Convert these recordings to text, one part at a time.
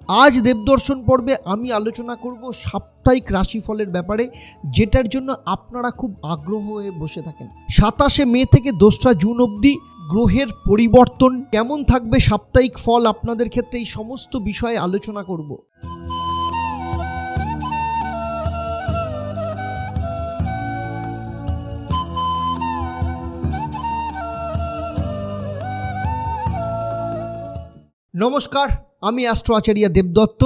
আজ দেবদর্শন পর্বে আমি আলোচনা করব সাপ্তাহিক রাশিফলের ব্যাপারে, যেটার জন্য আপনারা খুব আগ্রহ হয়ে বসে থাকেন। 27শে মে থেকে 2রা জুন অবধি গ্রহের পরিবর্তন কেমন থাকবে, সাপ্তাহিক ফল আপনাদের ক্ষেত্রে, এই সমস্ত বিষয়ে আলোচনা করব। নমস্কার, আমি অ্যাস্ট্রো আচার্য দেবদত্ত।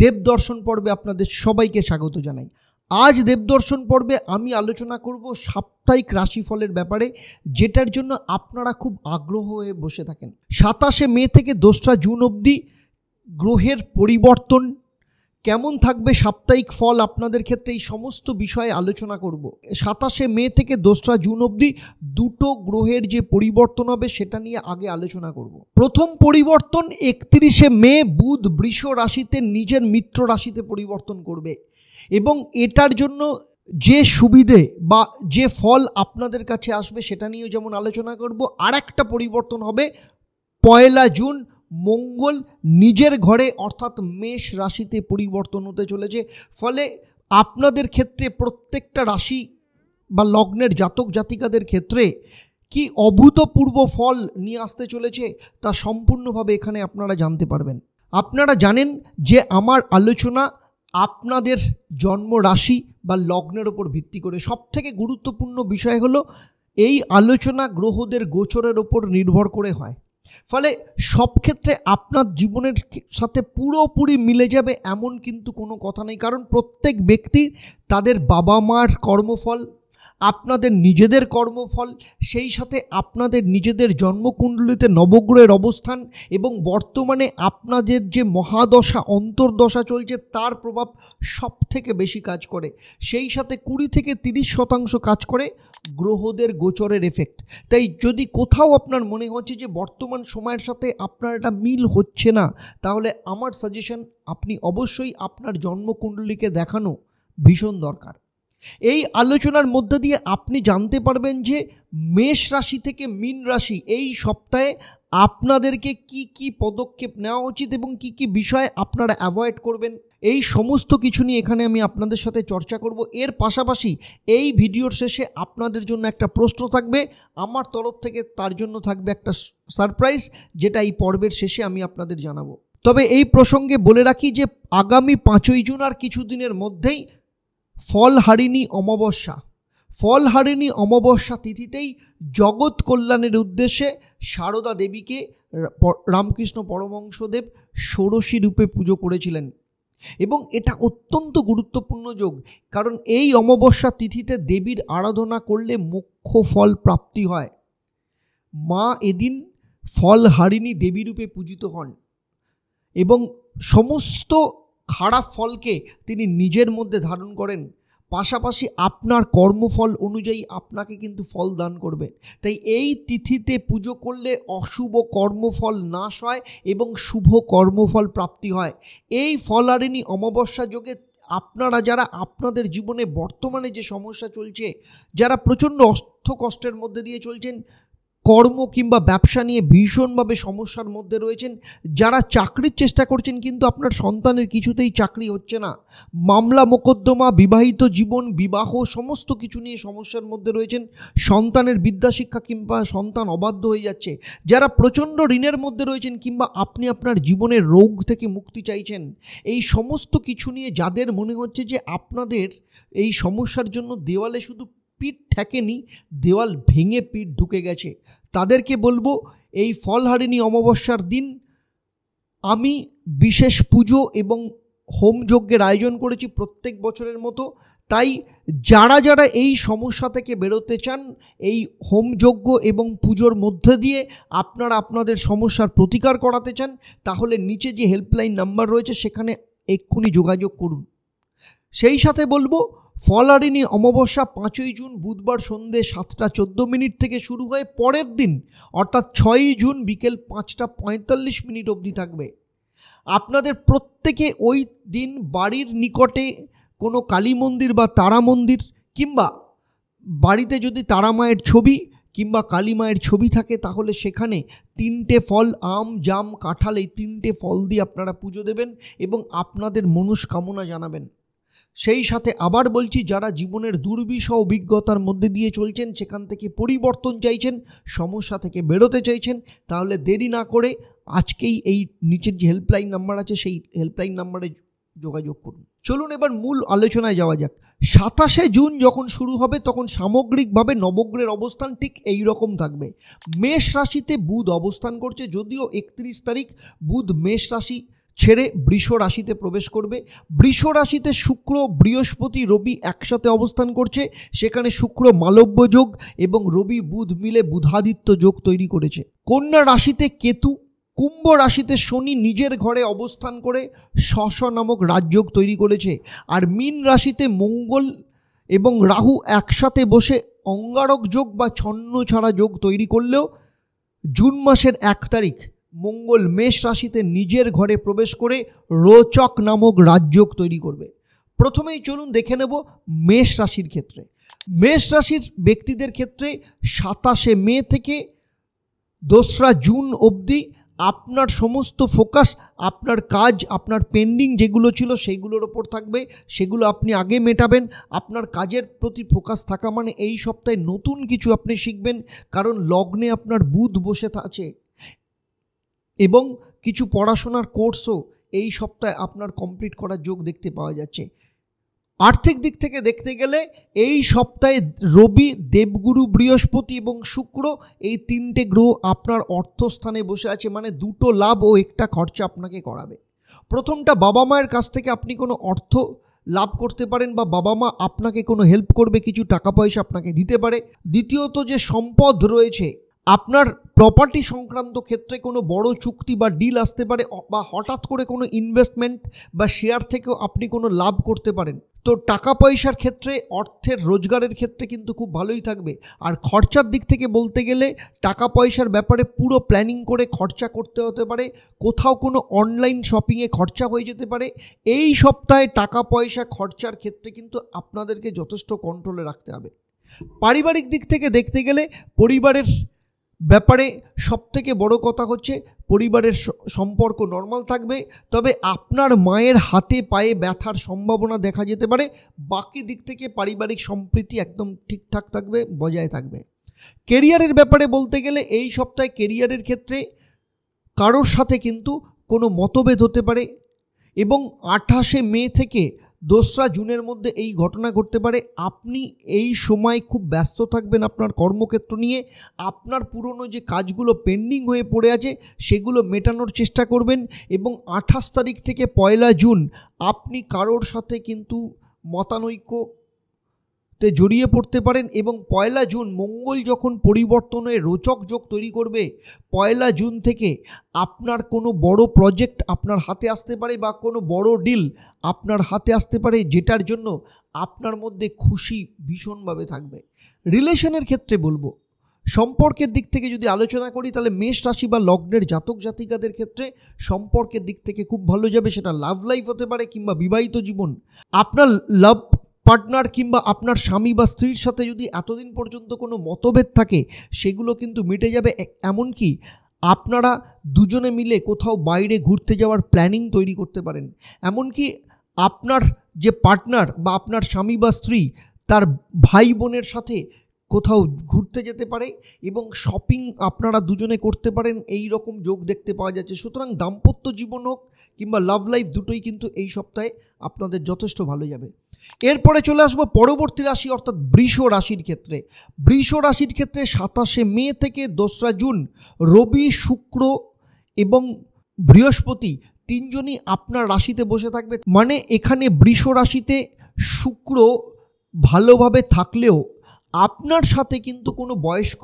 দেবদর্শন পর্বে আপনাদের সবাইকে স্বাগত জানাই। আজ দেবদর্শন পর্বে আমি আলোচনা করব সাপ্তাহিক রাশিফলের ব্যাপারে, যেটার জন্য আপনারা খুব আগ্রহ হয়ে বসে থাকেন। 27শে মে থেকে 2রা জুন অবধি গ্রহের পরিবর্তন কেমন থাকবে, সাপ্তাহিক ফল আপনাদের ক্ষেত্রে, এই সমস্ত বিষয়ে আলোচনা করব। 27শে মে থেকে 2রা জুন অবধি দুটো গ্রহের যে পরিবর্তন হবে সেটা নিয়ে আগে আলোচনা করব। প্রথম পরিবর্তন 31শে মে বুধ বৃষ রাশিতে নিজের মিত্র রাশিতে পরিবর্তন করবে, এবং এটার জন্য যে সুবিধে বা যে ফল আপনাদের কাছে আসবে সেটা নিয়েও যেমন আলোচনা করব। আর একটা পরিবর্তন হবে 1 জুন, মঙ্গল নিজের ঘরে অর্থাৎ মেষ রাশিতে পরিবর্তন হতে চলেছে। ফলে আপনাদের ক্ষেত্রে প্রত্যেকটা রাশি বা লগ্নের জাতক জাতিকাদের ক্ষেত্রে কি অভূতপূর্ব ফল নিয়ে আসতে চলেছে তা সম্পূর্ণভাবে এখানে আপনারা জানতে পারবেন। আপনারা জানেন যে আমার আলোচনা আপনাদের জন্ম রাশি বা লগ্নের ওপর ভিত্তি করে। সবথেকে গুরুত্বপূর্ণ বিষয় হলো এই আলোচনা গ্রহদের গোচরের ওপর নির্ভর করে হয়। ফলে সব ক্ষেত্রে আপনার জীবনের সাথে পুরোপুরি মিলে যাবে এমন কিন্তু কোনো কথা নেই, কারণ প্রত্যেক ব্যক্তি তাদের বাবা মার কর্মফল, আপনাদের নিজেদের কর্মফল, সেই সাথে আপনাদের নিজেদের জন্মকুণ্ডলিতে নবগ্রহের অবস্থান এবং বর্তমানে আপনাদের যে মহাদশা অন্তর্দশা চলছে তার প্রভাব সব থেকে বেশি কাজ করে। সেই সাথে 20 থেকে 30% কাজ করে গ্রহদের গোচরের এফেক্ট। তাই যদি কোথাও আপনার মনে হচ্ছে যে বর্তমান সময়ের সাথে আপনার এটা মিল হচ্ছে না, তাহলে আমার সাজেশন আপনি অবশ্যই আপনার জন্মকুণ্ডলীকে দেখানো ভীষণ দরকার। এই আলোচনার মধ্যে দিয়ে আপনি জানতে পারবেন যে মেষ রাশি থেকে মীন রাশি এই সপ্তাহে আপনাদেরকে কি কি পদক্ষেপ নেওয়া উচিত এবং কি কি বিষয় আপনারা অ্যাভয়েড করবেন, এই সমস্ত কিছু নিয়ে এখানে আমি আপনাদের সাথে চর্চা করব। এর পাশাপাশি এই ভিডিওর শেষে আপনাদের জন্য একটা প্রশ্ন থাকবে আমার তরফ থেকে, তার জন্য থাকবে একটা সারপ্রাইজ, যেটা এই পর্বের শেষে আমি আপনাদের জানাবো। তবে এই প্রসঙ্গে বলে রাখি যে আগামী 5ই জুন আর কিছুদিনের মধ্যেই ফলহারিণী অমাবস্যা। ফলহারিণী অমাবস্যা তিথিতেই জগৎ কল্যাণের উদ্দেশ্যে সারদা দেবীকে রামকৃষ্ণ পরমহংসদেব ষোড়শী রূপে পুজো করেছিলেন, এবং এটা অত্যন্ত গুরুত্বপূর্ণ যোগ, কারণ এই অমাবস্যা তিথিতে দেবীর আরাধনা করলে মোক্ষ ফল প্রাপ্তি হয়। মা এদিন ফলহারিণী দেবী রূপে পূজিত হন এবং সমস্ত খারাপ ফলকে তিনি নিজের মধ্যে ধারণ করেন, পাশাপাশি আপনার কর্মফল অনুযায়ী আপনাকে কিন্তু ফল দান করবেন। তাই এই তিথিতে পুজো করলে অশুভ কর্মফল নাশ হয় এবং শুভ কর্মফল প্রাপ্তি হয়। এই ফলহারিণী অমাবস্যা যোগে আপনারা যারা আপনাদের জীবনে বর্তমানে যে সমস্যা চলছে, যারা প্রচণ্ড অর্থ কষ্টের মধ্যে দিয়ে চলছেন, কর্ম কিংবা ব্যবসা নিয়ে ভীষণভাবে সমস্যার মধ্যে রয়েছেন, যারা চাকরির চেষ্টা করছেন কিন্তু আপনার সন্তানের কিছুতেই চাকরি হচ্ছে না, মামলা মোকদ্দমা, বিবাহিত জীবন, বিবাহ সমস্ত কিছু নিয়ে সমস্যার মধ্যে রয়েছেন, সন্তানের বিদ্যাশিক্ষা কিংবা সন্তান অবাধ্য হয়ে যাচ্ছে, যারা প্রচণ্ড ঋণের মধ্যে রয়েছেন কিংবা আপনি আপনার জীবনের রোগ থেকে মুক্তি চাইছেন, এই সমস্ত কিছু নিয়ে যাদের মনে হচ্ছে যে আপনাদের এই সমস্যার জন্য দেওয়ালে শুধু পিঠ ঠেকেনি, দেওয়াল ভেঙে পিঠ ঢুকে গেছে, তাদেরকে বলবো এই ফলহারিণী অমাবস্যার দিন আমি বিশেষ পুজো এবং হোম যজ্ঞের আয়োজন করেছি প্রত্যেক বছরের মতো। তাই যারা যারা এই সমস্যা থেকে বেরোতে চান, এই হোম যজ্ঞ এবং পুজোর মধ্যে দিয়ে আপনারা আপনাদের সমস্যার প্রতিকার করাতে চান, তাহলে নিচে যে হেল্পলাইন নাম্বার রয়েছে সেখানে এক্ষুনি যোগাযোগ করুন। সেই সাথে বলবো ফলহারিণী অমাবস্যা 5ই জুন বুধবার সন্ধ্যে 7:14 থেকে শুরু হয়ে পরের দিন অর্থাৎ 6ই জুন বিকেল 5:45 অবধি থাকবে। আপনাদের প্রত্যেকে ওই দিন বাড়ির নিকটে কোনো কালী মন্দির বা তারা মন্দির কিংবা বাড়িতে যদি তারা মায়ের ছবি কিংবা কালী মায়ের ছবি থাকে তাহলে সেখানে 3টে ফল, আম, জাম, কাঁঠাল, এই 3টে ফল দিয়ে আপনারা পুজো দেবেন এবং আপনাদের মনস্কামনা জানাবেন। সেই সাথে আবার বলছি, যারা জীবনের দুর্বিষহ অভিজ্ঞতার মধ্যে দিয়ে চলছেন, সেখান থেকে পরিবর্তন চাইছেন, সমস্যা থেকে বেরোতে চাইছেন, তাহলে দেরি না করে আজকেই এই নিচের যে হেল্পলাইন নাম্বার আছে সেই হেল্পলাইন নাম্বারে যোগাযোগ করুন। চলুন এবার মূল আলোচনায় যাওয়া যাক। 27শে জুন যখন শুরু হবে তখন সামগ্রিকভাবে নবগ্রহের অবস্থান ঠিক এই রকম থাকবে। মেষ রাশিতে বুধ অবস্থান করছে, যদিও 31 তারিখ বুধ মেষ রাশি ছেড়ে বৃষ রাশিতে প্রবেশ করবে। বৃষ রাশিতে শুক্র, বৃহস্পতি, রবি একসাথে অবস্থান করছে। সেখানে শুক্র মালব্য যোগ এবং রবি বুধ মিলে বুধাদিত্য যোগ তৈরি করেছে। কন্যা রাশিতে কেতু, কুম্ভ রাশিতে শনি নিজের ঘরে অবস্থান করে শশ নামক রাজযোগ তৈরি করেছে। আর মীন রাশিতে মঙ্গল এবং রাহু একসাথে বসে অঙ্গারক যোগ বা ছন্ন ছাড়া যোগ তৈরি করলেও জুন মাসের 1 তারিখ মঙ্গল মেষ রাশিতে নিজের ঘরে প্রবেশ করে রোচক নামক রাজযোগ তৈরি করবে। প্রথমেই চলুন দেখে নেব মেষ রাশির ক্ষেত্রে। মেষ রাশির ব্যক্তিদের ক্ষেত্রে 27শে মে থেকে 2রা জুন অবধি আপনার সমস্ত ফোকাস আপনার কাজ, আপনার পেন্ডিং যেগুলো ছিল সেইগুলোর ওপর থাকবে, সেগুলো আপনি আগে মেটাবেন। আপনার কাজের প্রতি ফোকাস থাকা মানে এই সপ্তাহে নতুন কিছু আপনি শিখবেন, কারণ লগ্নে আপনার বুধ বসে আছে এবং কিছু পড়াশোনার কোর্সও এই সপ্তাহে আপনার কমপ্লিট করার যোগ দেখতে পাওয়া যাচ্ছে। আর্থিক দিক থেকে দেখতে গেলে এই সপ্তাহে রবি, দেবগুরু, বৃহস্পতি এবং শুক্র এই 3টে গ্রহ আপনার অর্থস্থানে বসে আছে, মানে 2টো লাভ ও 1টা খরচা আপনাকে করাবে। প্রথমটা, বাবা মায়ের কাছ থেকে আপনি কোনো অর্থ লাভ করতে পারেন বা বাবা মা আপনাকে কোনো হেল্প করবে, কিছু টাকা পয়সা আপনাকে দিতে পারে। দ্বিতীয়ত, যে সম্পদ রয়েছে আপনার প্রপার্টি সংক্রান্ত ক্ষেত্রে কোনো বড় চুক্তি বা ডিল আসতে পারে, বা হঠাৎ করে কোনো ইনভেস্টমেন্ট বা শেয়ার থেকেও আপনি কোনো লাভ করতে পারেন। তো টাকা পয়সার ক্ষেত্রে, অর্থের রোজগারের ক্ষেত্রে কিন্তু খুব ভালোই থাকবে। আর খরচার দিক থেকে বলতে গেলে টাকা পয়সার ব্যাপারে পুরো প্ল্যানিং করে খরচা করতে হতে পারে, কোথাও কোনো অনলাইন শপিংয়ে খরচা হয়ে যেতে পারে। এই সপ্তাহে টাকা পয়সা খরচার ক্ষেত্রে কিন্তু আপনাদেরকে যথেষ্ট কন্ট্রোলে রাখতে হবে। পারিবারিক দিক থেকে দেখতে গেলে পরিবারের ব্যাপারে সবথেকে বড় কথা হচ্ছে পরিবারের সম্পর্ক নর্মাল থাকবে, তবে আপনার মায়ের হাতে পায়ে ব্যথার সম্ভাবনা দেখা যেতে পারে। বাকি দিক থেকে পারিবারিক সম্প্রীতি একদম ঠিকঠাক থাকবে, বজায় থাকবে। কেরিয়ারের ব্যাপারে বলতে গেলে এই সপ্তাহে কেরিয়ারের ক্ষেত্রে কারোর সাথে কিন্তু কোনো মতভেদ হতে পারে এবং 28শে মে থেকে 2রা জুনের মধ্যে এই ঘটনা ঘটতে পারে। আপনি এই সময় খুব ব্যস্ত থাকবেন আপনার কর্মক্ষেত্র নিয়ে। আপনার পুরনো যে কাজগুলো পেন্ডিং হয়ে পড়ে আছে সেগুলো মেটানোর চেষ্টা করবেন এবং 28 তারিখ থেকে 1 জুন আপনি কারোর সাথে কিন্তু মতানৈক্যতে জড়িয়ে পড়তে পারেন এবং 1 জুন মঙ্গল যখন পরিবর্তনের রোচক যোগ তৈরি করবে, 1 জুন থেকে আপনার কোনো বড় প্রজেক্ট আপনার হাতে আসতে পারে বা কোনো বড় ডিল আপনার হাতে আসতে পারে, যেটার জন্য আপনার মধ্যে খুশি ভীষণভাবে থাকবে। রিলেশনের ক্ষেত্রে বলবো, সম্পর্কের দিক থেকে যদি আলোচনা করি তাহলে মেষ রাশি বা লগ্নের জাতক জাতিকাদের ক্ষেত্রে সম্পর্কের দিক থেকে খুব ভালো যাবে। সেটা লাভ লাইফ হতে পারে কিংবা বিবাহিত জীবন। আপনার লাভ পার্টনার কিংবা আপনার স্বামী বা স্ত্রীর সাথে যদি এতদিন পর্যন্ত কোনো মতভেদ থাকে সেগুলো কিন্তু মিটে যাবে। এমনকি আপনারা দুজনে মিলে কোথাও বাইরে ঘুরতে যাওয়ার প্ল্যানিং তৈরি করতে পারেন। এমনকি আপনার যে পার্টনার বা আপনার স্বামী বা স্ত্রী তার ভাই বোনের সাথে কোথাও ঘুরতে যেতে পারে এবং শপিং আপনারা দুজনে করতে পারেন, এই রকম যোগ দেখতে পাওয়া যাচ্ছে। সুতরাং দাম্পত্য জীবন হোক কিংবা লাভ লাইফ দুটোই কিন্তু এই সপ্তাহে আপনাদের যথেষ্ট ভালো যাবে। এরপরে চলে আসবো পরবর্তী রাশি অর্থাৎ বৃষ রাশির ক্ষেত্রে। বৃষ রাশির ক্ষেত্রে 27শে মে থেকে 2রা জুন রবি, শুক্র এবং বৃহস্পতি 3জনই আপনার রাশিতে বসে থাকবে। মানে এখানে বৃষ রাশিতে শুক্র ভালোভাবে থাকলেও আপনার সাথে কিন্তু কোনো বয়স্ক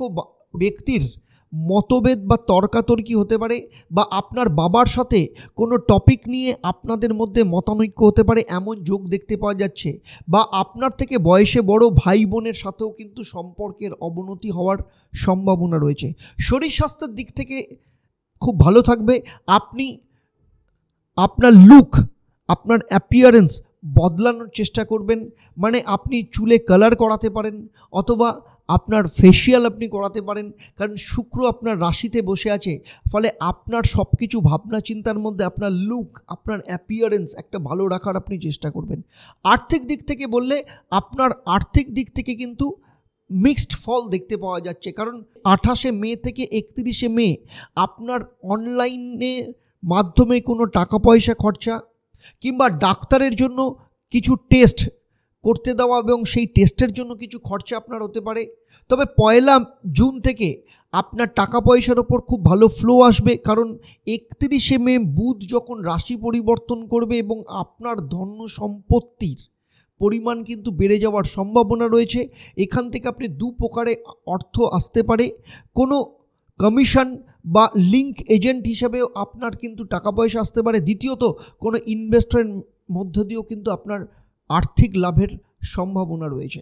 ব্যক্তির মতভেদ বা তর্কাতর্কি হতে পারে, বা আপনার বাবার সাথে কোনো টপিক নিয়ে আপনাদের মধ্যে মতানৈক্য হতে পারে, এমন যোগ দেখতে পাওয়া যাচ্ছে। বা আপনার থেকে বয়সে বড় ভাই বোনের সাথেও কিন্তু সম্পর্কের অবনতি হওয়ার সম্ভাবনা রয়েছে। শরীর স্বাস্থ্যের দিক থেকে খুব ভালো থাকবে। আপনি আপনার লুক, আপনার অ্যাপিয়ারেন্স বদলানোর চেষ্টা করবেন। মানে আপনি চুলে কালার করাতে পারেন, অথবা আপনার ফেসিয়াল আপনি করাতে পারেন, কারণ শুক্র আপনার রাশিতে বসে আছে। ফলে আপনার সব কিছু ভাবনা চিন্তার মধ্যে আপনার লুক, আপনার অ্যাপিয়ারেন্স একটা ভালো রাখার আপনি চেষ্টা করবেন। আর্থিক দিক থেকে বললে আপনার আর্থিক দিক থেকে কিন্তু মিক্সড ফল দেখতে পাওয়া যাচ্ছে, কারণ 28শে মে থেকে 31শে মে আপনার অনলাইনের মাধ্যমে কোনো টাকা পয়সা খরচা কিংবা ডাক্তারের জন্য কিছু টেস্ট করতে দেওয়া এবং সেই টেস্টের জন্য কিছু খরচা আপনার হতে পারে। তবে 1 জুন থেকে আপনার টাকা পয়সার ওপর খুব ভালো ফ্লো আসবে, কারণ 31শে মে বুধ যখন রাশি পরিবর্তন করবে এবং আপনার ধন্য সম্পত্তির পরিমাণ কিন্তু বেড়ে যাওয়ার সম্ভাবনা রয়েছে। এখান থেকে আপনি দু প্রকারে অর্থ আসতে পারে, কোনো কমিশন বা লিঙ্ক এজেন্ট হিসাবেও আপনার কিন্তু টাকা পয়সা আসতে পারে। দ্বিতীয়ত কোনো ইনভেস্টরের মধ্য দিয়েও কিন্তু আপনার আর্থিক লাভের সম্ভাবনা রয়েছে।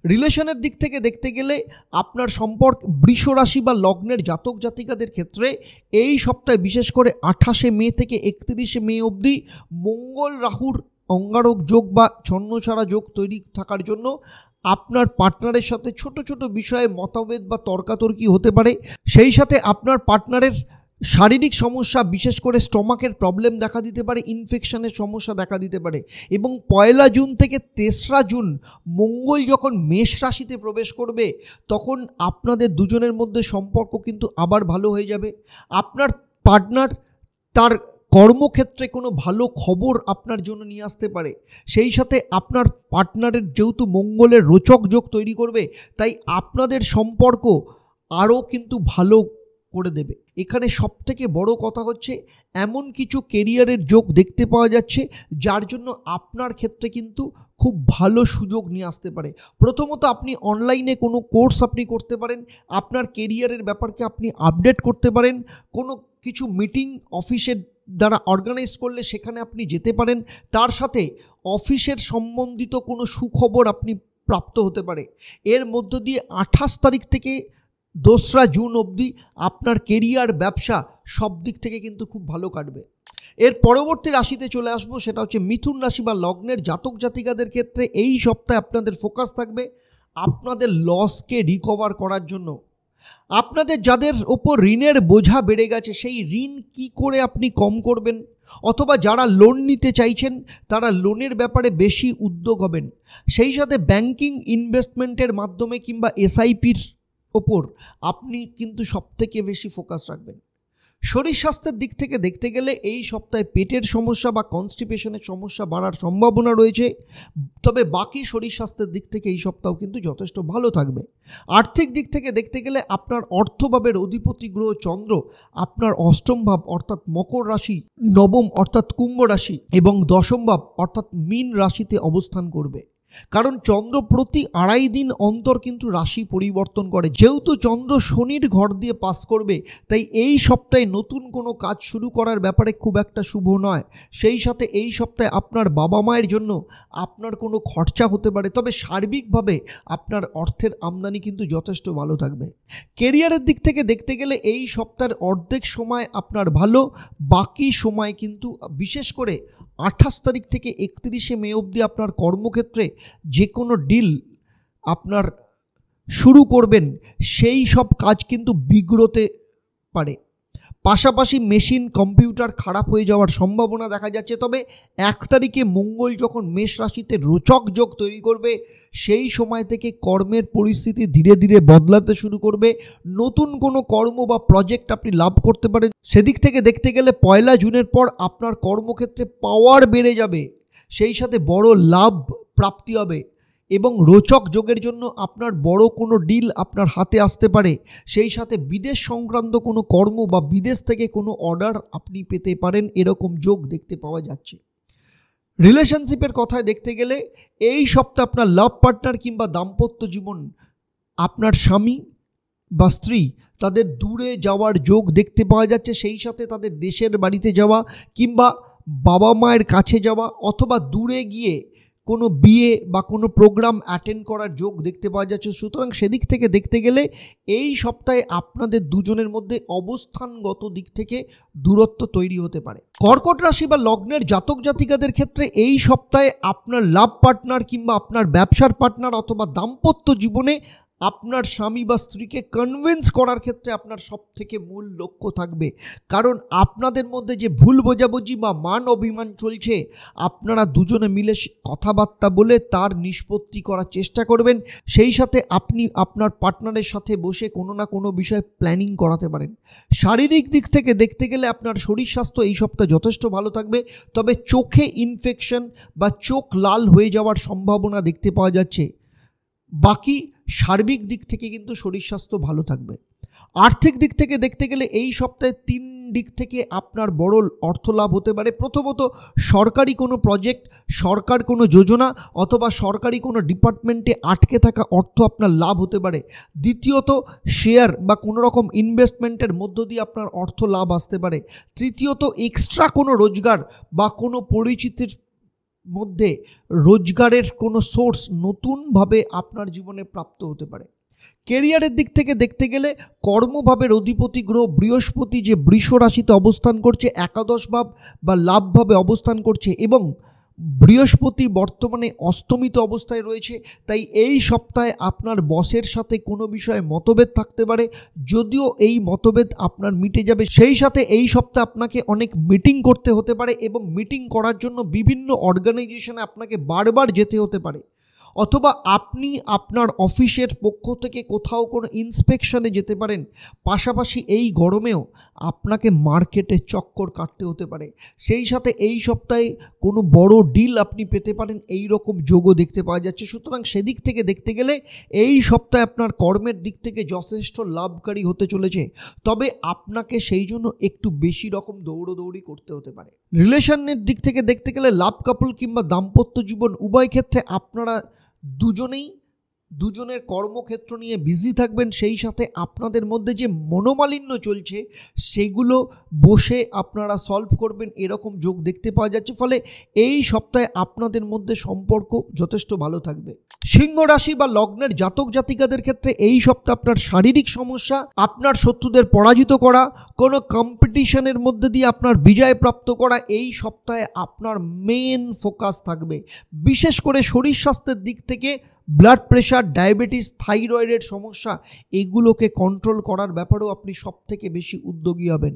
রিলেশনের দিক থেকে দেখতে গেলে আপনার সম্পর্ক বৃষ রাশি বা লগ্নের জাতক জাতিকাদের ক্ষেত্রে এই সপ্তাহে বিশেষ করে 28শে মে থেকে 31শে মে অবধি মঙ্গল রাহুর অঙ্গারক যোগ বা ছন্নছাড়া যোগ তৈরি থাকার জন্য আপনার পার্টনারের সাথে ছোট ছোট বিষয়ে মতভেদ বা তর্কাতর্কি হতে পারে। সেই সাথে আপনার পার্টনারের শারীরিক সমস্যা, বিশেষ করে স্টমাকের প্রবলেম দেখা দিতে পারে, ইনফেকশনের সমস্যা দেখা দিতে পারে। এবং 1 জুন থেকে 3রা জুন মঙ্গল যখন মেষ রাশিতে প্রবেশ করবে তখন আপনাদের দুজনের মধ্যে সম্পর্ক কিন্তু আবার ভালো হয়ে যাবে। আপনার পার্টনার তার কর্মক্ষেত্রে কোনো ভালো খবর আপনার জন্য নিয়ে আসতে পারে। সেই সাথে আপনার পার্টনারের যেহেতু মঙ্গলের রোচক যোগ তৈরি করবে, তাই আপনাদের সম্পর্ক আরও কিন্তু ভালো করে দেবে। এখানে সবথেকে বড় কথা হচ্ছে এমন কিছু কেরিয়ারের যোগ দেখতে পাওয়া যাচ্ছে যার জন্য আপনার ক্ষেত্রে কিন্তু খুব ভালো সুযোগ নিয়ে আসতে পারে। প্রথমত আপনি অনলাইনে কোনো কোর্স আপনি করতে পারেন, আপনার কেরিয়ারের ব্যাপারকে আপনি আপডেট করতে পারেন। কোনো কিছু মিটিং অফিসের দ্বারা অর্গানাইজ করলে সেখানে আপনি যেতে পারেন। তার সাথে অফিসের সম্বন্ধিত কোনো সুখবর আপনি প্রাপ্ত হতে পারে। এর মধ্য দিয়ে 28 তারিখ থেকে 2রা জুন অবধি আপনার কেরিয়ার, ব্যবসা সব দিক থেকে কিন্তু খুব ভালো কাটবে। এর পরবর্তী রাশিতে চলে আসবো, সেটা হচ্ছে মিথুন রাশি বা লগ্নের জাতক জাতিকাদের ক্ষেত্রে এই সপ্তাহে আপনাদের ফোকাস থাকবে আপনাদের লসকে রিকভার করার জন্য। আপনাদের যাদের ওপর ঋণের বোঝা বেড়ে গেছে সেই ঋণ কি করে আপনি কম করবেন, অথবা যারা লোন নিতে চাইছেন তারা লোনের ব্যাপারে বেশি উদ্যোগ হবেন। সেই সাথে ব্যাংকিং, ইনভেস্টমেন্টের মাধ্যমে কিংবা এসআইপির ওপর আপনি কিন্তু সবথেকে বেশি ফোকাস রাখবেন। শরীর স্বাস্থ্যের দিক থেকে দেখতে গেলে এই সপ্তাহে পেটের সমস্যা বা কনস্টিপেশনের সমস্যা বাড়ার সম্ভাবনা রয়েছে। তবে বাকি শরীর স্বাস্থ্যের দিক থেকে এই সপ্তাহ কিন্তু যথেষ্ট ভালো থাকবে। আর্থিক দিক থেকে দেখতে গেলে আপনার অর্থভাবের অধিপতি গ্রহ চন্দ্র আপনার 8ম ভাব অর্থাৎ মকর রাশি, 9ম অর্থাৎ কুম্ভ রাশি এবং 10ম ভাব অর্থাৎ মীন রাশিতে অবস্থান করবে। কারণ চন্দ্র প্রতি 2.5 দিন অন্তর কিন্তু রাশি পরিবর্তন করে। যেহেতু চন্দ্র শনির ঘর দিয়ে পাস করবে, তাই এই সপ্তাহে নতুন কোনো কাজ শুরু করার ব্যাপারে খুব একটা শুভ নয়। সেই সাথে এই সপ্তাহে আপনার বাবা মায়ের জন্য আপনার কোনো খরচা হতে পারে, তবে সার্বিকভাবে আপনার অর্থের আমদানি কিন্তু যথেষ্ট ভালো থাকবে। কেরিয়ারের দিক থেকে দেখতে গেলে এই সপ্তাহের অর্ধেক সময় আপনার ভালো, বাকি সময় কিন্তু বিশেষ করে 28 তারিখ থেকে 31শে মে অবধি আপনার কর্মক্ষেত্রে যে কোনো ডিল আপনার শুরু করবেন সেই সব কাজ কিন্তু বিগড়তে পারে। পাশাপাশি মেশিন, কম্পিউটার খারাপ হয়ে যাওয়ার সম্ভাবনা দেখা যাচ্ছে। তবে 1 তারিখে মঙ্গল যখন মেষ রাশিতে রোচক যোগ তৈরি করবে সেই সময় থেকে কর্মের পরিস্থিতি ধীরে ধীরে বদলাতে শুরু করবে। নতুন কোনো কর্ম বা প্রজেক্ট আপনি লাভ করতে পারেন। সেদিক থেকে দেখতে গেলে 1 জুনের পর আপনার কর্মক্ষেত্রে পাওয়ার বেড়ে যাবে, সেই সাথে বড় লাভ প্রাপ্তি হবে এবং রোচক যোগের জন্য আপনার বড় কোনো ডিল আপনার হাতে আসতে পারে। সেই সাথে বিদেশ সংক্রান্ত কোনো কর্ম বা বিদেশ থেকে কোনো অর্ডার আপনি পেতে পারেন, এরকম যোগ দেখতে পাওয়া যাচ্ছে। রিলেশনশিপের কথায় দেখতে গেলে এই সপ্তাহে আপনার লাভ পার্টনার কিংবা দাম্পত্য জীবন, আপনার স্বামী বা স্ত্রী তাদের দূরে যাওয়ার যোগ দেখতে পাওয়া যাচ্ছে। সেই সাথে তাদের দেশের বাড়িতে যাওয়া কিংবা বাবা মায়ের কাছে যাওয়া অথবা দূরে গিয়ে কোনো বিয়ে বা কোনো প্রোগ্রাম অ্যাটেন্ড করার যোগ দেখতে পাওয়া যাচ্ছে। সুতরাং সেদিক থেকে দেখতে গেলে এই সপ্তাহে আপনাদের দুজনের মধ্যে অবস্থানগত দিক থেকে দূরত্ব তৈরি হতে পারে। কর্কট রাশি বা লগ্নের জাতক জাতিকাদের ক্ষেত্রে এই সপ্তাহে আপনার লাভ পার্টনার কিংবা আপনার ব্যবসার পার্টনার অথবা দাম্পত্য জীবনে আপনার স্বামী বা স্ত্রীকে কনভিন্স করার ক্ষেত্রে আপনার সবথেকে মূল লক্ষ্য থাকবে, কারণ আপনাদের মধ্যে যে ভুল বোঝাবুঝি বা মান অভিমান চলছে, আপনারা দুজনে মিলে কথাবার্তা বলে তার নিষ্পত্তি করার চেষ্টা করবেন। সেই সাথে আপনি আপনার পার্টনারের সাথে বসে কোনো না কোনো বিষয়ে প্ল্যানিং করাতে পারেন। শারীরিক দিক থেকে দেখতে গেলে আপনার শরীর স্বাস্থ্য এই সপ্তাহে যথেষ্ট ভালো থাকবে, তবে চোখে ইনফেকশন বা চোখ লাল হয়ে যাওয়ার সম্ভাবনা দেখতে পাওয়া যাচ্ছে। বাকি সার্বিক দিক থেকে কিন্তু শরীর স্বাস্থ্য ভালো থাকবে। আর্থিক দিক থেকে দেখতে গেলে এই সপ্তাহে 3 দিক থেকে আপনার বড় অর্থ লাভ হতে পারে। প্রথমত, সরকারি কোনো প্রজেক্ট, সরকার কোনো যোজনা অথবা সরকারি কোনো ডিপার্টমেন্টে আটকে থাকা অর্থ আপনার লাভ হতে পারে। দ্বিতীয়ত, শেয়ার বা কোনো রকম ইনভেস্টমেন্টের মধ্য দিয়ে আপনার অর্থ লাভ আসতে পারে। তৃতীয়ত, এক্সট্রা কোনো রোজগার বা কোনো পরিচিতির মধ্যে রোজগারের কোনো সোর্স নতুনভাবে আপনার জীবনে প্রাপ্ত হতে পারে। কেরিয়ারের দিক থেকে দেখতে গেলে কর্মভাবের অধিপতি গ্রহ বৃহস্পতি যে বৃষ রাশিতে অবস্থান করছে, একাদশ ভাব বা লাভভাবে অবস্থান করছে এবং বৃহস্পতি বর্তমানে অস্তমিত অবস্থায় রয়েছে। তাই এই সপ্তাহে আপনার বসের সাথে কোনো বিষয়ে মতভেদ থাকতে পারে, যদিও এই মতভেদ আপনার মিটে যাবে। সেই সাথে এই সপ্তাহে আপনাকে অনেক মিটিং করতে হতে পারে এবং মিটিং করার জন্য বিভিন্ন অর্গানাইজেশনে আপনাকে বারবার যেতে হতে পারে, অথবা আপনি আপনার অফিসের পক্ষ থেকে কোথাও কোনো ইন্সপেকশনে যেতে পারেন। পাশাপাশি এই গরমেও আপনাকে মার্কেটে চক্কর কাটতে হতে পারে। সেই সাথে এই সপ্তাহে কোনো বড় ডিল আপনি পেতে পারেন, এই রকম যোগও দেখতে পাওয়া যাচ্ছে। সুতরাং সেদিক থেকে দেখতে গেলে এই সপ্তাহে আপনার কর্মের দিক থেকে যথেষ্ট লাভকারী হতে চলেছে, তবে আপনাকে সেই জন্য একটু বেশি রকম দৌড়োদৌড়ি করতে হতে পারে। রিলেশনের দিক থেকে দেখতে গেলে লাভ কাপল কিংবা দাম্পত্য জীবন উভয় ক্ষেত্রে আপনারা দুজনের কর্মক্ষেত্র নিয়ে বিজি থাকবেন। সেই সাথে আপনাদের মধ্যে যে মনোমালিন্য চলছে সেগুলো বসে আপনারা সলভ করবেন, এরকম যোগ দেখতে পাওয়া যাচ্ছে। ফলে এই সপ্তাহে আপনাদের মধ্যে সম্পর্ক যথেষ্ট ভালো থাকবে। সিংহ রাশি বা লগ্নের জাতক জাতিকাদের ক্ষেত্রে এই সপ্তাহে আপনার শারীরিক সমস্যা, আপনার শত্রুদের পরাজিত করা, কোনো কম্পিটিশনের মধ্যে দিয়ে আপনার বিজয় প্রাপ্ত করা, এই সপ্তাহে আপনার মেন ফোকাস থাকবে। বিশেষ করে শরীর স্বাস্থ্যের দিক থেকে ব্লাড প্রেশার, ডায়াবেটিস, থাইরয়েডের সমস্যা, এগুলোকে কন্ট্রোল করার ব্যাপারেও আপনি সবথেকে বেশি উদ্যোগী হবেন।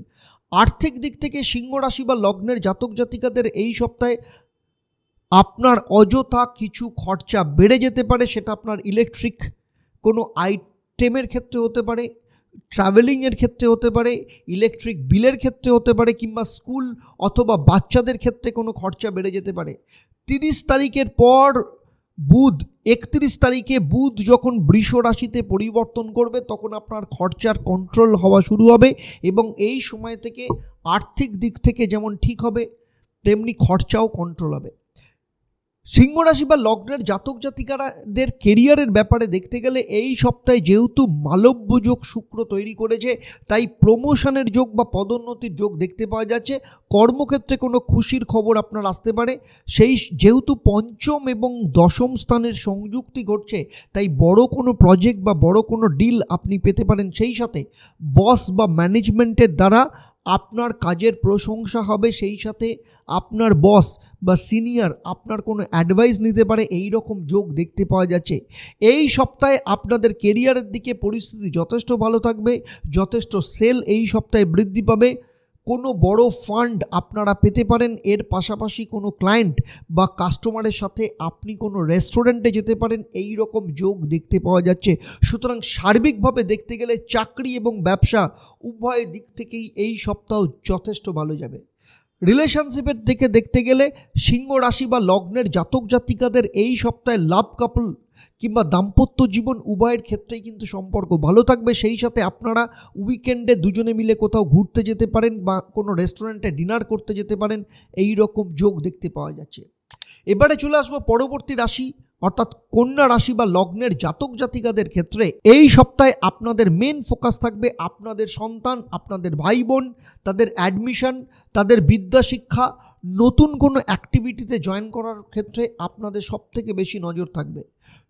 আর্থিক দিক থেকে সিংহ রাশি বা লগ্নের জাতক জাতিকাদের এই সপ্তাহে আপনার অযথা কিছু খরচা বেড়ে যেতে পারে। সেটা আপনার ইলেকট্রিক কোনো আইটেমের ক্ষেত্রে হতে পারে, ট্রাভেলিংয়ের ক্ষেত্রে হতে পারে, ইলেকট্রিক বিলের ক্ষেত্রে হতে পারে, কিংবা স্কুল অথবা বাচ্চাদের ক্ষেত্রে কোনো খরচা বেড়ে যেতে পারে। 30 তারিখের পর বুধ, 31 তারিখে বুধ যখন বৃষ রাশিতে পরিবর্তন করবে তখন আপনার খরচার কন্ট্রোল হওয়া শুরু হবে এবং এই সময় থেকে আর্থিক দিক থেকে যেমন ঠিক হবে তেমনি খরচাও কন্ট্রোল হবে। সিংহ রাশি বা লগ্নের জাতক জাতিকাদের কেরিয়ারের ব্যাপারে দেখতে গেলে এই সপ্তাহে যেহেতু মালব্য যোগ শুক্র তৈরি করেছে, তাই প্রমোশনের যোগ বা পদোন্নতির যোগ দেখতে পাওয়া যাচ্ছে। কর্মক্ষেত্রে কোনো খুশির খবর আপনার আসতে পারে। সেই যেহেতু পঞ্চম এবং দশম স্থানের সংযুক্তি ঘটছে, তাই বড় কোনো প্রজেক্ট বা বড় কোনো ডিল আপনি পেতে পারেন। সেই সাথে বস বা ম্যানেজমেন্টের দ্বারা আপনার কাজের প্রশংসা হবে। সেই সাথে আপনার বস বা সিনিয়র আপনার কোনো অ্যাডভাইস নিতে পারে, এই রকম যোগ দেখতে পাওয়া যাচ্ছে। এই সপ্তাহে আপনাদের কেরিয়ারের দিকে পরিস্থিতি যথেষ্ট ভালো থাকবে, যথেষ্ট সেল এই সপ্তাহে বৃদ্ধি পাবে। কোনো বড় ফান্ড আপনারা পেতে পারেন। এর পাশাপাশি কোনো ক্লায়েন্ট বা কাস্টমারের সাথে আপনি কোনো রেস্টুরেন্টে যেতে পারেন, এই রকম যোগ দেখতে পাওয়া যাচ্ছে। সুতরাং সার্বিকভাবে দেখতে গেলে চাকরি এবং ব্যবসা উভয় দিক থেকেই এই সপ্তাহ যথেষ্ট ভালো যাবে। রিলেশনশিপের দিকে দেখতে গেলে সিংহ রাশি বা লগ্নের জাতক জাতিকাদের এই সপ্তাহে লাভ কাপল কিংবা দাম্পত্য জীবন উভয়ের ক্ষেত্রেই কিন্তু সম্পর্ক ভালো থাকবে। সেই সাথে আপনারা উইকেন্ডে দুজনে মিলে কোথাও ঘুরতে যেতে পারেন বা কোনো রেস্টুরেন্টে ডিনার করতে যেতে পারেন, এই রকম যোগ দেখতে পাওয়া যাচ্ছে। এবারে চলে আসবো পরবর্তী রাশি অর্থাৎ কন্যা রাশি বা লগ্নের জাতক জাতিকাদের ক্ষেত্রে এই সপ্তাহে আপনাদের মেন ফোকাস থাকবে আপনাদের সন্তান, আপনাদের ভাই বোন, তাদের অ্যাডমিশন, তাদের বিদ্যা শিক্ষা, নতুন কোনো অ্যাক্টিভিটিতে জয়েন করার ক্ষেত্রে আপনাদের সবথেকে বেশি নজর থাকবে।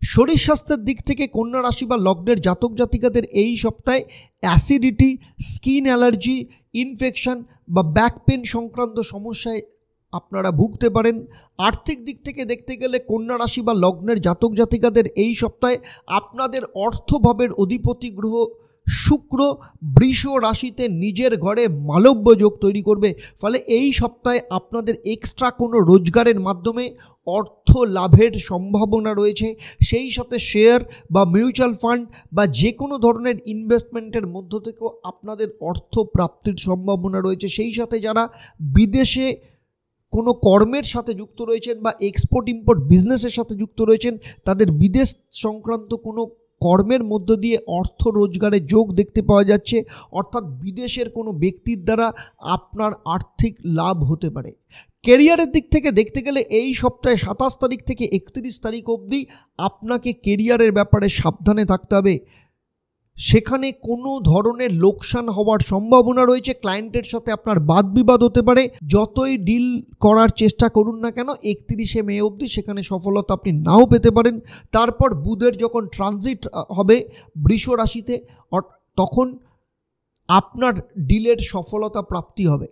শরীর স্বাস্থ্যের দিক থেকে কন্যা রাশি বা লগ্নের জাতক জাতিকাদের এই সপ্তাহে অ্যাসিডিটি, স্কিন অ্যালার্জি, ইনফেকশন বা ব্যাক পেন সংক্রান্ত সমস্যায় আপনারা ভুগতে পারেন। আর্থিক দিক থেকে দেখতে গেলে কন্যা রাশি বা লগ্নের জাতক জাতিকাদের এই সপ্তাহে আপনাদের অর্থভাবের অধিপতি গ্রহ শুক্র বৃষ রাশিতে নিজের ঘরে মালব্য যোগ তৈরি করবে। ফলে এই সপ্তাহে আপনাদের এক্সট্রা কোনো রোজগারের মাধ্যমে অর্থ লাভের সম্ভাবনা রয়েছে। সেই সাথে শেয়ার বা মিউচুয়াল ফান্ড বা যে কোনো ধরনের ইনভেস্টমেন্টের মধ্য থেকেও আপনাদের অর্থ প্রাপ্তির সম্ভাবনা রয়েছে। সেই সাথে যারা বিদেশে কোনো কর্মের সাথে যুক্ত রয়েছেন বা এক্সপোর্ট ইম্পোর্ট বিজনেসের সাথে যুক্ত রয়েছেন, তাদের বিদেশ সংক্রান্ত কোনো কর্মের মধ্য দিয়ে অর্থ রোজগারের যোগ দেখতে পাওয়া যাচ্ছে। অর্থাৎ বিদেশের কোনো ব্যক্তির দ্বারা আপনার আর্থিক লাভ হতে পারে। কেরিয়ারের দিক থেকে দেখতে গেলে এই সপ্তাহে 27 তারিখ থেকে 31 তারিখ অবধি আপনাকে কেরিয়ারের ব্যাপারে সাবধানে থাকতে হবে। সেখানে কোনো ধরনের লোকসান হওয়ার সম্ভাবনা রয়েছে। ক্লায়েন্টের সাথে আপনার বাদ বিবাদ হতে পারে। যতই ডিল করার চেষ্টা করুন না কেন 31শে মে অবধি সেখানে সফলতা আপনি নাও পেতে পারেন। তারপর বুধের যখন ট্রানজিট হবে বৃষ রাশিতে, তখন আপনার ডিলের সফলতা প্রাপ্তি হবে।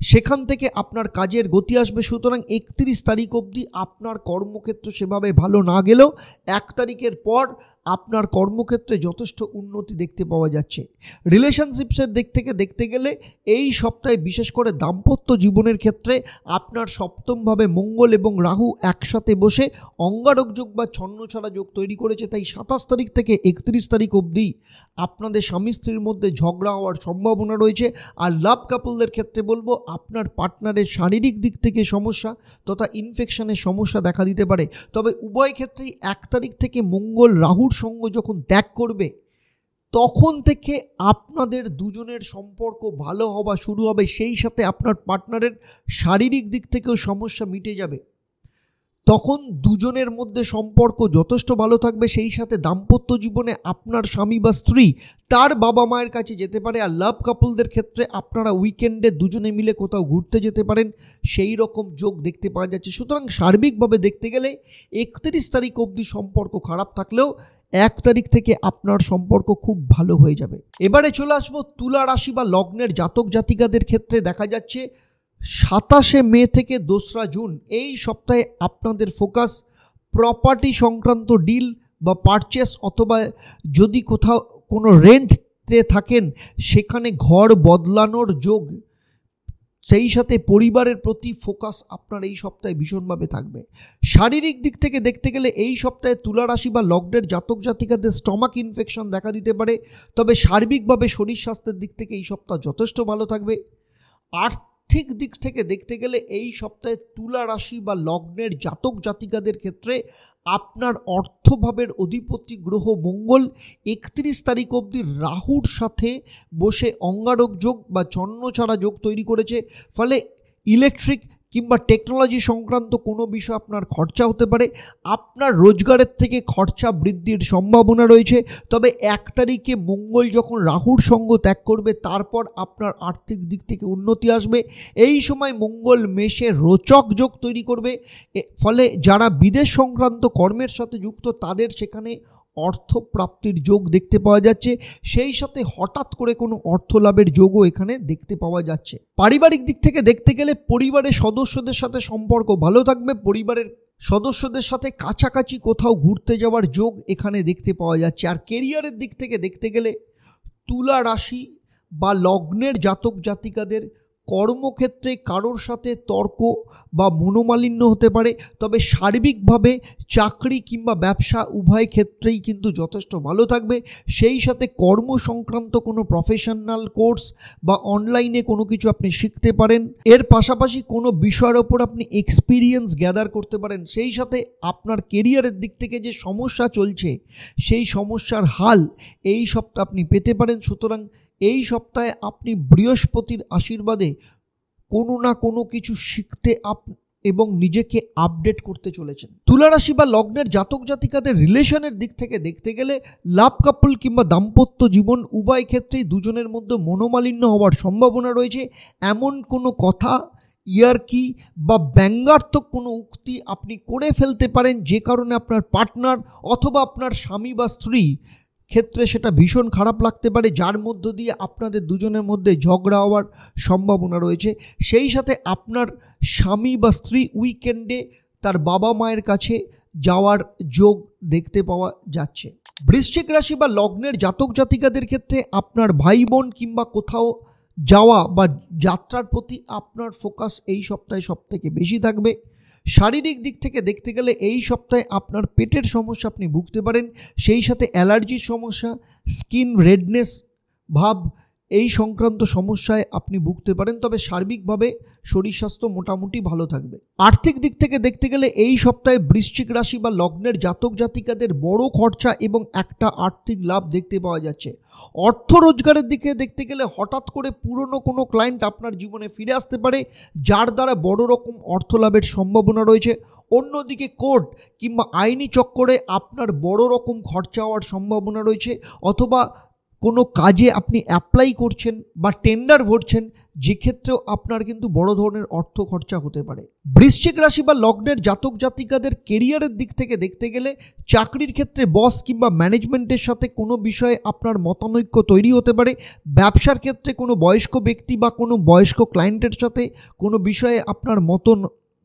সেখান থেকে আপনার কাজের গতি আসবে। সুতরাং 31 তারিখ অবধি আপনার কর্মক্ষেত্র সেভাবে ভালো না গেলেও 1 তারিখের পর আপনার কর্মক্ষেত্রে যথেষ্ট উন্নতি দেখতে পাওয়া যাচ্ছে। রিলেশনশিপসের দিক থেকে দেখতে গেলে এই সপ্তাহে বিশেষ করে দাম্পত্য জীবনের ক্ষেত্রে আপনার সপ্তমভাবে মঙ্গল এবং রাহু একসাথে বসে অঙ্গারক যোগ বা ছন্নছাড়া যোগ তৈরি করেছে। তাই 27 তারিখ থেকে 31 তারিখ অবধি আপনাদের স্বামী স্ত্রীর মধ্যে ঝগড়া হওয়ার সম্ভাবনা রয়েছে। আর লাভ কাপলদের ক্ষেত্রে বলবো, আপনার পার্টনারের শারীরিক দিক থেকে সমস্যা তথা ইনফেকশনের সমস্যা দেখা দিতে পারে। তবে উভয় ক্ষেত্রেই 1 তারিখ থেকে মঙ্গল রাহুর সঙ্গ যখন ত্যাগ করবে, তখন থেকে আপনাদের দুজনের সম্পর্ক ভালো হওয়া শুরু হবে। সেই সাথে আপনার পার্টনারের শারীরিক দিক থেকেও সমস্যা মিটে যাবে। তখন দুজনের মধ্যে সম্পর্ক যথেষ্ট ভালো থাকবে। সেই সাথে দাম্পত্য জীবনে আপনার স্বামী বা স্ত্রী তার বাবা মায়ের কাছে যেতে পারে। আর লাভ কাপলদের ক্ষেত্রে আপনারা উইকেন্ডে দুজনে মিলে কোথাও ঘুরতে যেতে পারেন, সেই রকম যোগ দেখতে পাওয়া যাচ্ছে। সুতরাং সার্বিকভাবে দেখতে গেলে 31 তারিখ অবধি সম্পর্ক খারাপ থাকলেও 1 তারিখ থেকে আপনার সম্পর্ক খুব ভালো হয়ে যাবে। এবারে চলে আসবো তুলা রাশি বা লগ্নের জাতক জাতিকাদের ক্ষেত্রে। দেখা যাচ্ছে 27শে মে থেকে 2রা জুন এই সপ্তাহে আপনাদের ফোকাস প্রপার্টি সংক্রান্ত ডিল বা পারচেস, অথবা যদি কোথাও কোনো রেন্টে থাকেন সেখানে ঘর বদলানোর যোগ। সেই সাথে পরিবারের প্রতি ফোকাস আপনার এই সপ্তাহে ভীষণভাবে থাকবে। শারীরিক দিক থেকে দেখতে গেলে এই সপ্তাহে তুলা রাশি বা লগ্নের জাতক জাতিকাদের স্টমাক ইনফেকশন দেখা দিতে পারে। তবে সার্বিকভাবে শরীর স্বাস্থ্যের দিক থেকে এই সপ্তাহ যথেষ্ট ভালো থাকবে। আর্থিক দিক থেকে দেখতে গেলে এই সপ্তাহে তুলা রাশি বা লগ্নের জাতক জাতিকাদের ক্ষেত্রে আপনার অর্থভাবের অধিপতি গ্রহ মঙ্গল 31 তারিখ অবধি রাহুর সাথে বসে অঙ্গারক যোগ বা ছন্নছাড়া যোগ তৈরি করেছে। ফলে ইলেকট্রিক কিংবা টেকনোলজি সংক্রান্ত কোনো বিষয় আপনার খরচা হতে পারে। আপনার রোজগারের থেকে খরচা বৃদ্ধির সম্ভাবনা রয়েছে। তবে 1 তারিখে মঙ্গল যখন রাহুর সঙ্গ ত্যাগ করবে, তারপর আপনার আর্থিক দিক থেকে উন্নতি আসবে। এই সময় মঙ্গল মেষে রোচক যোগ তৈরি করবে। ফলে যারা বিদেশ সংক্রান্ত কর্মের সাথে যুক্ত তাদের সেখানে অর্থ প্রাপ্তির যোগ দেখতে পাওয়া যাচ্ছে। সেই সাথে হঠাৎ করে কোনো অর্থ লাভের যোগও এখানে দেখতে পাওয়া যাচ্ছে। পারিবারিক দিক থেকে দেখতে গেলে পরিবারের সদস্যদের সাথে সম্পর্ক ভালো থাকবে। পরিবারের সদস্যদের সাথে কাছাকাছি কোথাও ঘুরতে যাওয়ার যোগ এখানে দেখতে পাওয়া যাচ্ছে। আর কেরিয়ারের দিক থেকে দেখতে গেলে তুলা রাশি বা লগ্নের জাতক জাতিকাদের কর্মক্ষেত্রে কারোর সাথে তর্ক বা মনোমালিন্য হতে পারে। তবে সার্বিকভাবে চাকরি কিংবা ব্যবসা উভয় ক্ষেত্রেই কিন্তু যথেষ্ট ভালো থাকবে। সেই সাথে কর্ম সংক্রান্ত কোনো প্রফেশনাল কোর্স বা অনলাইনে কোনো কিছু আপনি শিখতে পারেন। এর পাশাপাশি কোনো বিষয়ের ওপর আপনি এক্সপিরিয়েন্স গ্যাদার করতে পারেন। সেই সাথে আপনার কেরিয়ারের দিক থেকে যে সমস্যা চলছে সেই সমস্যার হাল এই সপ্তাহে আপনি পেতে পারেন। সুতরাং এই সপ্তাহে আপনি বৃহস্পতির আশীর্বাদে কোনো না কোনো কিছু শিখতে এবং নিজেকে আপডেট করতে চলেছেন। তুলা রাশি বা লগ্নের জাতক জাতিকাদের রিলেশনের দিক থেকে দেখতে গেলে লাভ কাপল কিংবা দাম্পত্য জীবন উভয় ক্ষেত্রেই দুজনের মধ্যে মনোমালিন্য হওয়ার সম্ভাবনা রয়েছে। এমন কোনো কথা, ইয়ার্কি বা ব্যঙ্গাত্মক কোনো উক্তি আপনি করে ফেলতে পারেন, যে কারণে আপনার পার্টনার অথবা আপনার স্বামী বা স্ত্রী ক্ষেত্রে সেটা ভীষণ খারাপ লাগতে পারে, যার মধ্য দিয়ে আপনাদের দুজনের মধ্যে ঝগড়া হওয়ার সম্ভাবনা রয়েছে। সেই সাথে আপনার স্বামী বা স্ত্রী উইকেন্ডে তার বাবা মায়ের কাছে যাওয়ার যোগ দেখতে পাওয়া যাচ্ছে। বৃশ্চিক রাশি বা লগ্নের জাতক জাতিকাদের ক্ষেত্রে আপনার ভাই বোন কিংবা কোথাও যাওয়া বা যাত্রার প্রতি আপনার ফোকাস এই সপ্তাহে সবথেকে বেশি থাকবে। শারীরিক দিক থেকে দেখতে গেলে এই সপ্তাহে আপনার পেটের সমস্যা আপনি ভুগতে পারেন, সেই সাথে অ্যালার্জির সমস্যা, স্কিন রেডনেস ভাব এই সংক্রান্ত সমস্যায় আপনি ভুগতে পারেন। তবে সার্বিকভাবে শরীর স্বাস্থ্য মোটামুটি ভালো থাকবে। আর্থিক দিক থেকে দেখতে গেলে এই সপ্তাহে বৃশ্চিক রাশি বা লগ্নের জাতক জাতিকাদের বড় খরচা এবং একটা আর্থিক লাভ দেখতে পাওয়া যাচ্ছে। অর্থ রোজগারের দিকে দেখতে গেলে হঠাৎ করে পুরনো কোনো ক্লায়েন্ট আপনার জীবনে ফিরে আসতে পারে, যার দ্বারা বড় রকম অর্থ লাভের সম্ভাবনা রয়েছে। অন্যদিকে কোর্ট কিংবা আইনি চক্করে আপনার বড় রকম খরচা হওয়ার সম্ভাবনা রয়েছে, অথবা কোনো কাজে আপনি অ্যাপ্লাই করছেন বা টেন্ডার ভরছেন, যে ক্ষেত্রেও আপনার কিন্তু বড় ধরনের অর্থ খরচা হতে পারে। বৃশ্চিক রাশি বা লগ্নের জাতক জাতিকাদের কেরিয়ারের দিক থেকে দেখতে গেলে চাকরির ক্ষেত্রে বস কিংবা ম্যানেজমেন্টের সাথে কোনো বিষয়ে আপনার মতানৈক্য তৈরি হতে পারে। ব্যবসার ক্ষেত্রে কোনো বয়স্ক ব্যক্তি বা কোনো বয়স্ক ক্লায়েন্টের সাথে কোনো বিষয়ে আপনার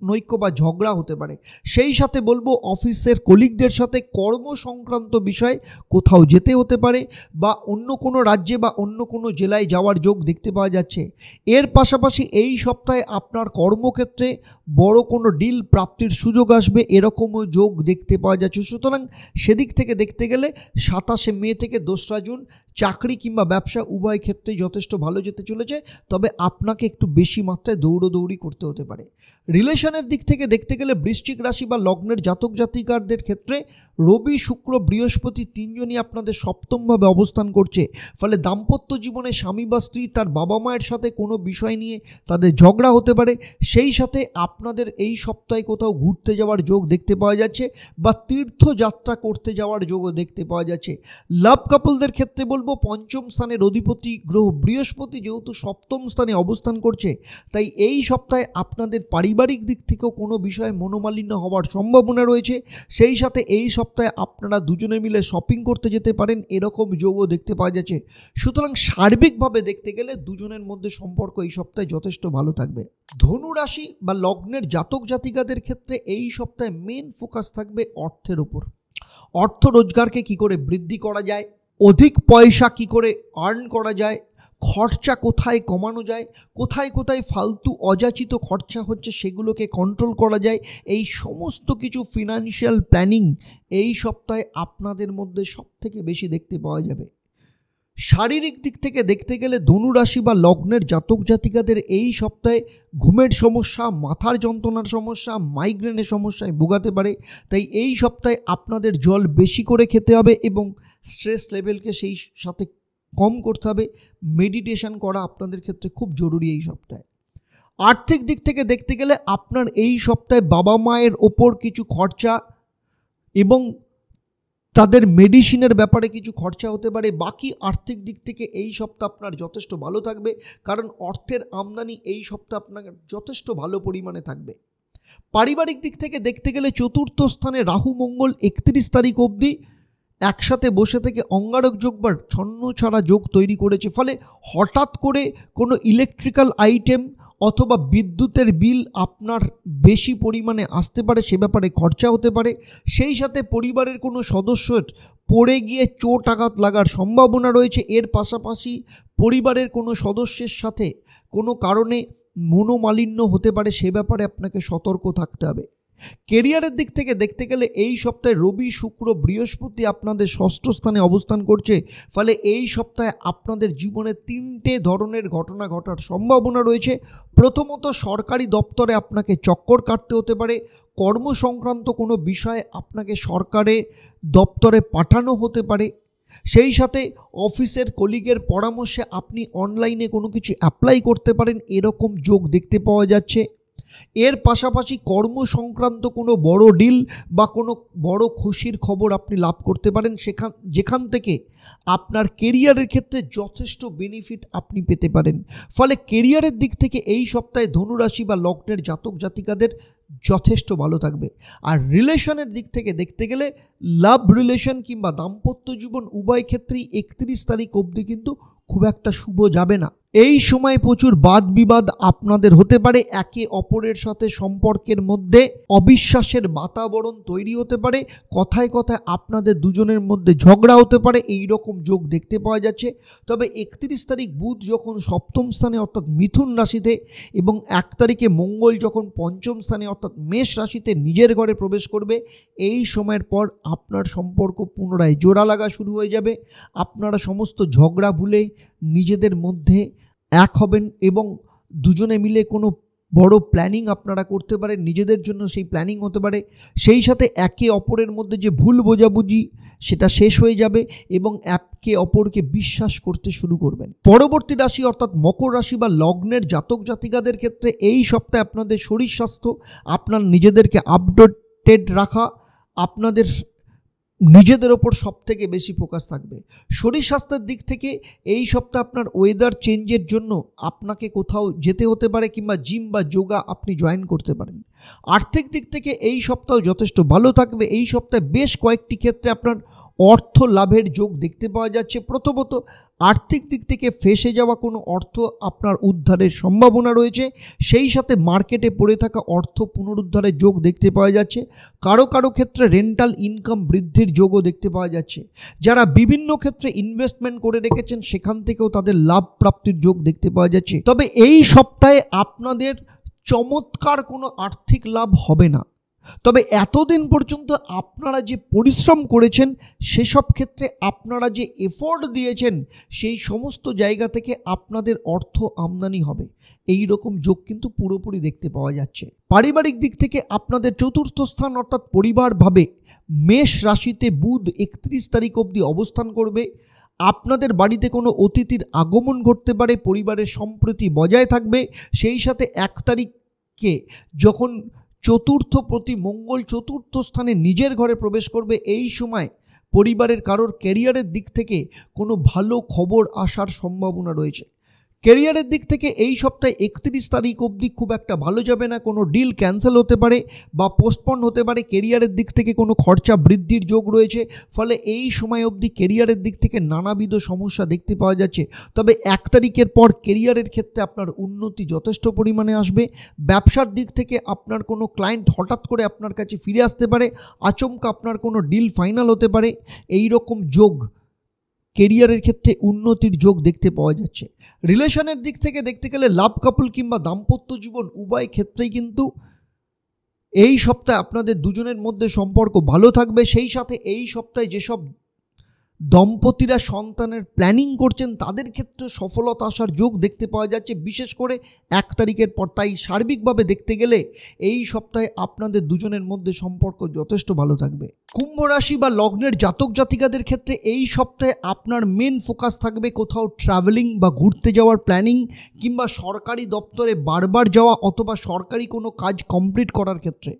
নৈক্য বা ঝগড়া হতে পারে। সেই সাথে বলবো অফিসের কলিগদের সাথে কর্ম সংক্রান্ত বিষয়ে কোথাও যেতে হতে পারে বা অন্য কোনো রাজ্যে বা অন্য কোনো জেলায় যাওয়ার যোগ দেখতে পাওয়া যাচ্ছে। এর পাশাপাশি এই সপ্তাহে আপনার কর্মক্ষেত্রে বড় কোনো ডিল প্রাপ্তির সুযোগ আসবে, এরকমও যোগ দেখতে পাওয়া যাচ্ছে। সুতরাং সেদিক থেকে দেখতে গেলে 27শে মে থেকে 2রা জুন চাকরি কিংবা ব্যবসা উভয় ক্ষেত্রে যথেষ্ট ভালো যেতে চলেছে। তবে আপনাকে একটু বেশি মাত্রায় দৌড়দৌড়ি করতে হতে পারে। রিলেশনের দিক থেকে দেখতে গেলে বৃশ্চিক রাশি বা লগ্নের জাতক জাতিকাদের ক্ষেত্রে রবি শুক্র বৃহস্পতি তিনজনই আপনাদের সপ্তমভাবে অবস্থান করছে। ফলে দাম্পত্য জীবনে স্বামী বা স্ত্রী তার বাবা মায়ের সাথে কোনো বিষয় নিয়ে তাদের ঝগড়া হতে পারে। সেই সাথে আপনাদের এই সপ্তাহে কোথাও ঘুরতে যাওয়ার যোগ দেখতে পাওয়া যাচ্ছে বা তীর্থযাত্রা করতে যাওয়ার যোগও দেখতে পাওয়া যাচ্ছে। লাভ কাপলদের ক্ষেত্রে বলবো পঞ্চম স্থানের অধিপতি গ্রহ বৃহস্পতি যেহেতু সপ্তম স্থানে অবস্থান করছে, তাই এই সপ্তাহে আপনাদের পারিবারিক দিক থেকেও কোনো বিষয়ে মনোমালিন্য হওয়ার সম্ভাবনা রয়েছে। সেই সাথে এই সপ্তাহে আপনারা দুজনে মিলে শপিং করতে যেতে পারেন, এরকম যোগও দেখতে পাওয়া যাচ্ছে। সুতরাং সার্বিকভাবে দেখতে গেলে দুজনের মধ্যে সম্পর্ক এই সপ্তাহে যথেষ্ট ভালো থাকবে। ধনু রাশি বা লগ্নের জাতক জাতিকাদের ক্ষেত্রে এই সপ্তাহে মেন ফোকাস থাকবে অর্থের উপর। অর্থ রোজগারকে কি করে বৃদ্ধি করা যায়, অধিক পয়সা কি করে আর্ন করা যায়, খরচা কোথায় কমানো যায়, কোথায় কোথায় ফালতু অযাচিত খরচা হচ্ছে সেগুলোকে কন্ট্রোল করা যায়, এই সমস্ত কিছু ফিনান্সিয়াল প্ল্যানিং এই সপ্তাহে আপনাদের মধ্যে সবথেকে বেশি দেখতে পাওয়া যাবে। শারীরিক দিক থেকে দেখতে গেলে ধনু রাশি বা লগ্নের জাতক জাতিকাদের এই সপ্তাহে ঘুমের সমস্যা, মাথার যন্ত্রণার সমস্যা, মাইগ্রেনের সমস্যায় ভোগাতে পারে। তাই এই সপ্তাহে আপনাদের জল বেশি করে খেতে হবে এবং স্ট্রেস লেভেলকে সেই সাথে কম করতে হবে। মেডিটেশন করা আপনাদের ক্ষেত্রে খুব জরুরি এই সপ্তাহে। আর্থিক দিক থেকে দেখতে গেলে আপনার এই সপ্তাহে বাবা মায়ের ওপর কিছু খরচা এবং তাদের মেডিসিনের ব্যাপারে কিছু খরচা হতে পারে। বাকি আর্থিক দিক থেকে এই সপ্তাহ আপনার যথেষ্ট ভালো থাকবে, কারণ অর্থের আমদানি এই সপ্তাহ আপনার যথেষ্ট ভালো পরিমাণে থাকবে। পারিবারিক দিক থেকে দেখতে গেলে চতুর্থ স্থানে রাহু মঙ্গল 31 তারিখ অবধি একসাথে বসে থেকে অঙ্গারক যোগ বা ছন্ন ছাড়া যোগ তৈরি করেছে। ফলে হঠাৎ করে কোনো ইলেকট্রিক্যাল আইটেম অথবা বিদ্যুতের বিল আপনার বেশি পরিমাণে আসতে পারে, সে ব্যাপারে খরচা হতে পারে। সেই সাথে পরিবারের কোনো সদস্যের পড়ে গিয়ে চোট আঘাত লাগার সম্ভাবনা রয়েছে। এর পাশাপাশি পরিবারের কোনো সদস্যের সাথে কোনো কারণে মনোমালিন্য হতে পারে, সে ব্যাপারে আপনাকে সতর্ক থাকতে হবে। কেরিয়ারের দিক থেকে দেখতে গেলে এই সপ্তাহে রবি শুক্র বৃহস্পতি আপনাদের ষষ্ঠ স্থানে অবস্থান করছে। ফলে এই সপ্তাহে আপনাদের জীবনে 3টে ধরনের ঘটনা ঘটার সম্ভাবনা রয়েছে। প্রথমত, সরকারি দপ্তরে আপনাকে চক্কর কাটতে হতে পারে। কর্ম সংক্রান্ত কোনো বিষয়ে আপনাকে সরকারের দপ্তরে পাঠানো হতে পারে। সেই সাথে অফিসের কলিগের পরামর্শে আপনি অনলাইনে কোনো কিছু অ্যাপ্লাই করতে পারেন, এরকম যোগ দেখতে পাওয়া যাচ্ছে। এর পাশাপাশি কর্ম সংক্রান্ত কোনো বড় ডিল বা কোনো বড় খুশির খবর আপনি লাভ করতে পারেন, যেখান থেকে আপনার কেরিয়ারের ক্ষেত্রে যথেষ্ট বেনিফিট আপনি পেতে পারেন। ফলে কেরিয়ারের দিক থেকে এই সপ্তাহে ধনুরাশি বা লগ্নের জাতক জাতিকাদের যথেষ্ট ভালো থাকবে। আর রিলেশনের দিক থেকে দেখতে গেলে লাভ রিলেশন কিংবা দাম্পত্য জীবন উভয় ক্ষেত্রেই 31 তারিখ অবধি কিন্তু খুব একটা শুভ যাবে না। এই সময় প্রচুর বাদ বিবাদ আপনাদের হতে পারে, একে অপরের সাথে সম্পর্কের মধ্যে অবিশ্বাসের বাতাবরণ তৈরি হতে পারে, কথায় কথায় আপনাদের দুজনের মধ্যে ঝগড়া হতে পারে, এই রকম যোগ দেখতে পাওয়া যাচ্ছে। তবে 31 তারিখ বুধ যখন সপ্তম স্থানে অর্থাৎ মিথুন রাশিতে এবং 1 তারিখে মঙ্গল যখন পঞ্চম স্থানে অর্থাৎ মেষ রাশিতে নিজের ঘরে প্রবেশ করবে, এই সময়ের পর আপনার সম্পর্ক পুনরায় জোড়া লাগা শুরু হয়ে যাবে। আপনারা সমস্ত ঝগড়া ভুলে নিজেদের মধ্যে এক হবেন এবং দুজনে মিলে কোনো বড় প্ল্যানিং আপনারা করতে পারেন, নিজেদের জন্য সেই প্ল্যানিং হতে পারে। সেই সাথে একে অপরের মধ্যে যে ভুল বোঝাবুঝি সেটা শেষ হয়ে যাবে এবং একে অপরকে বিশ্বাস করতে শুরু করবেন। পরবর্তী রাশি অর্থাৎ মকর রাশি বা লগ্নের জাতক জাতিকাদের ক্ষেত্রে এই সপ্তাহে আপনাদের শরীর স্বাস্থ্য, আপনার নিজেদেরকে আপডেটেড রাখা, আপনাদের নিজেদের ওপর সবথেকে বেশি ফোকাস থাকবে। শরীর স্বাস্থ্যের দিক থেকে এই সপ্তাহে আপনার ওয়েদার চেঞ্জের জন্য আপনাকে কোথাও যেতে হতে পারে কিংবা জিম বা যোগা আপনি জয়েন করতে পারেন। আর্থিক দিক থেকে এই সপ্তাহ যথেষ্ট ভালো থাকবে। এই সপ্তাহে বেশ কয়েকটি ক্ষেত্রে আপনার অর্থ লাভের যোগ দেখতে পাওয়া যাচ্ছে। প্রথমত আর্থিক দিক থেকে ফেঁসে যাওয়া কোনো অর্থ আপনার উদ্ধারের সম্ভাবনা রয়েছে, সেই সাথে মার্কেটে পড়ে থাকা অর্থ পুনরুদ্ধারের যোগ দেখতে পাওয়া যাচ্ছে। কারো কারো ক্ষেত্রে রেন্টাল ইনকাম বৃদ্ধির যোগও দেখতে পাওয়া যাচ্ছে। যারা বিভিন্ন ক্ষেত্রে ইনভেস্টমেন্ট করে রেখেছেন সেখান থেকেও তাদের লাভ প্রাপ্তির যোগ দেখতে পাওয়া যাচ্ছে। তবে এই সপ্তাহে আপনাদের চমৎকার কোনো আর্থিক লাভ হবে না। তবে এতদিন পর্যন্ত আপনারা যে পরিশ্রম করেছেন সেসব ক্ষেত্রে আপনারা যে এফোর্ট দিয়েছেন সেই সমস্ত জায়গা থেকে আপনাদের অর্থ আমদানি হবে, এই রকম যোগ কিন্তু পুরোপুরি দেখতে পাওয়া যাচ্ছে। পারিবারিক দিক থেকে আপনাদের চতুর্থ স্থান অর্থাৎ পরিবার ভাবে মেষ রাশিতে বুধ 31 তারিখ অবধি অবস্থান করবে। আপনাদের বাড়িতে কোনো অতিথির আগমন ঘটতে পারে, পরিবারের সম্প্রীতি বজায় থাকবে। সেই সাথে 1 তারিখে যখন চতুর্থ প্রতি মঙ্গল চতুর্থ স্থানে নিজের ঘরে প্রবেশ করবে, এই সময় পরিবারের কারোর ক্যারিয়ারের দিক থেকে কোনো ভালো খবর আসার সম্ভাবনা রয়েছে। ক্যারিয়ারের দিক থেকে এই সপ্তাহে 31 তারিখ অবধি খুব একটা ভালো যাবে না। কোনো ডিল ক্যান্সেল হতে পারে বা পোস্টপন্ড হতে পারে। ক্যারিয়ারের দিক থেকে কোনো খরচা বৃদ্ধির যোগ রয়েছে। ফলে এই সময় অবধি ক্যারিয়ারের দিক থেকে নানাবিধ সমস্যা দেখতে পাওয়া যাচ্ছে। তবে 1 তারিখের পর ক্যারিয়ারের ক্ষেত্রে আপনার উন্নতি যথেষ্ট পরিমাণে আসবে। ব্যবসার দিক থেকে আপনার কোনো ক্লায়েন্ট হঠাৎ করে আপনার কাছে ফিরে আসতে পারে, আচমকা আপনার কোনো ডিল ফাইনাল হতে পারে, এই রকম যোগ কেরিয়ারের ক্ষেত্রে উন্নতির যোগ দেখতে পাওয়া যাচ্ছে। রিলেশনের দিক থেকে দেখতে গেলে লাভ কাপল কিংবা দাম্পত্য জীবন উভয় ক্ষেত্রেই কিন্তু এই সপ্তাহে আপনাদের দুজনের মধ্যে সম্পর্ক ভালো থাকবে। সেই সাথে এই সপ্তাহে যেসব দম্পতিরা সন্তানের প্ল্যানিং করছেন তাদের ক্ষেত্রে সফলতা আসার যোগ দেখতে পাওয়া যাচ্ছে, বিশেষ করে 1 তারিখের পর। তাই সার্বিকভাবে দেখতে গেলে এই সপ্তাহে আপনাদের দুজনের মধ্যে সম্পর্ক যথেষ্ট ভালো থাকবে। কুম্ভ রাশি বা লগ্নের জাতক জাতিকাদের ক্ষেত্রে এই সপ্তাহে আপনার মেন ফোকাস থাকবে কোথাও ট্রাভেলিং বা ঘুরতে যাওয়ার প্ল্যানিং কিংবা সরকারি দপ্তরে বারবার যাওয়া অথবা সরকারি কোনো কাজ কমপ্লিট করার ক্ষেত্রে।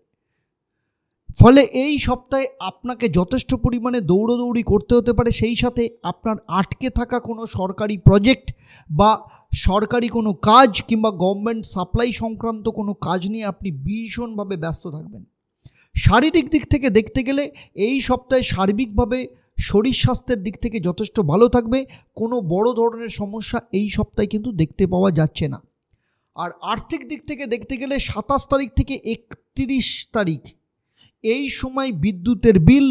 ফলে এই সপ্তাহে আপনাকে যথেষ্ট পরিমাণে দৌড়দৌড়ি করতে হতে পারে। সেই সাথে আপনার আটকে থাকা কোনো সরকারি প্রজেক্ট বা সরকারি কোনো কাজ কিংবা গভর্নমেন্ট সাপ্লাই সংক্রান্ত কোনো কাজ নিয়ে আপনি ভীষণভাবে ব্যস্ত থাকবেন। শারীরিক দিক থেকে দেখতে গেলে এই সপ্তাহে সার্বিকভাবে শরীর স্বাস্থ্যের দিক থেকে যথেষ্ট ভালো থাকবে। কোনো বড় ধরনের সমস্যা এই সপ্তাহে কিন্তু দেখতে পাওয়া যাচ্ছে না। আর আর্থিক দিক থেকে দেখতে গেলে 27 তারিখ থেকে 31 তারিখ এই সময় বিদ্যুতের বিল,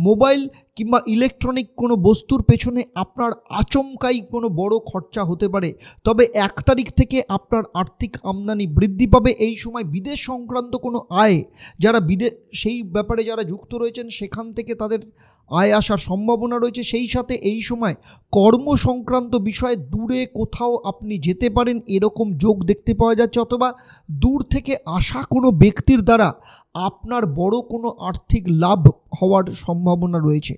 মোবাইল কিংবা ইলেকট্রনিক কোনো বস্তুর পেছনে আপনার আচমকাই কোনো বড় খরচা হতে পারে। তবে 1 তারিখ থেকে আপনার আর্থিক আমদানি বৃদ্ধি পাবে। এই সময় বিদেশ সংক্রান্ত কোনো আয় যারা সেই ব্যাপারে যারা যুক্ত রয়েছেন সেখান থেকে তাদের আয় আসার সম্ভাবনা রয়েছে। সেই সাথে এই সময় কর্ম সংক্রান্ত বিষয়ে দূরে কোথাও আপনি যেতে পারেন এরকম যোগ দেখতে পাওয়া যাচ্ছে, অথবা দূর থেকে আসা কোনো ব্যক্তির দ্বারা আপনার বড় কোনো আর্থিক লাভ হওয়ার সম্ভাবনা রয়েছে।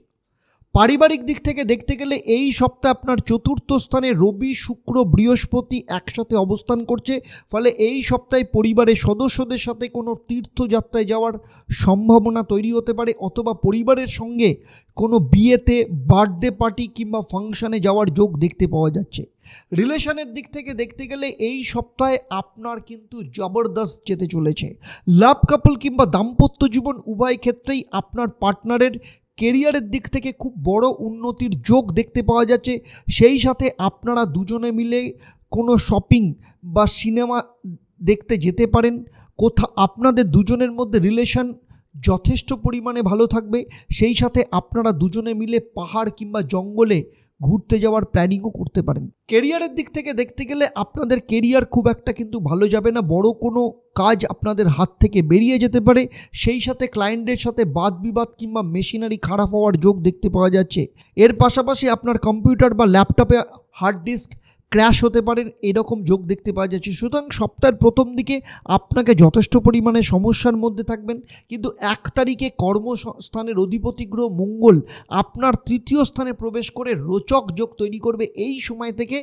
পারিবারিক দিক থেকে দেখতে গেলে এই সপ্তাহে আপনার চতুর্থ স্থানে রবি, শুক্র, বৃহস্পতি একসাথে অবস্থান করছে। ফলে এই সপ্তাহে পরিবারের সদস্যদের সাথে কোনো তীর্থযাত্রায় যাওয়ার সম্ভাবনা তৈরি হতে পারে, অথবা পরিবারের সঙ্গে কোনো বিয়েতে, বার্থডে পার্টি কিংবা ফাংশনে যাওয়ার যোগ দেখতে পাওয়া যাচ্ছে। রিলেশনের দিক থেকে দেখতে গেলে এই সপ্তাহে আপনার কিন্তু জবরদস্ত যেতে চলেছে। লাভ কাপল কিংবা দাম্পত্য জীবন উভয় ক্ষেত্রেই আপনার পার্টনারের কেরিয়ারের দিক থেকে খুব বড় উন্নতির যোগ দেখতে পাওয়া যাচ্ছে। সেই সাথে আপনারা দুজনে মিলে কোনো শপিং বা সিনেমা দেখতে যেতে পারেন। আপনাদের দুজনের মধ্যে রিলেশন যথেষ্ট পরিমাণে ভালো থাকবে। সেই সাথে আপনারা দুজনে মিলে পাহাড় কিংবা জঙ্গলে ঘুরতে যাওয়ার প্ল্যানিংও করতে পারেন। কেরিয়ারের দিক থেকে দেখতে গেলে আপনাদের কেরিয়ার খুব একটা কিন্তু ভালো যাবে না। বড় কোনো কাজ আপনাদের হাত থেকে বেরিয়ে যেতে পারে। সেই সাথে ক্লায়েন্টের সাথে বাদ বিবাদ কিংবা মেশিনারি খারাপ হওয়ার যোগ দেখতে পাওয়া যাচ্ছে। এর পাশাপাশি আপনার কম্পিউটার বা ল্যাপটপে হার্ড ডিস্ক ক্র্যাশ হতে পারেন, এরকম যোগ দেখতে পাওয়া যাচ্ছে। সুতরাং সপ্তাহের প্রথম দিকে আপনাকে যথেষ্ট পরিমাণে সমস্যার মধ্যে থাকবেন, কিন্তু 1 তারিখে কর্মস্থানের অধিপতি গ্রহ মঙ্গল আপনার তৃতীয় স্থানে প্রবেশ করে রোচক যোগ তৈরি করবে। এই সময় থেকে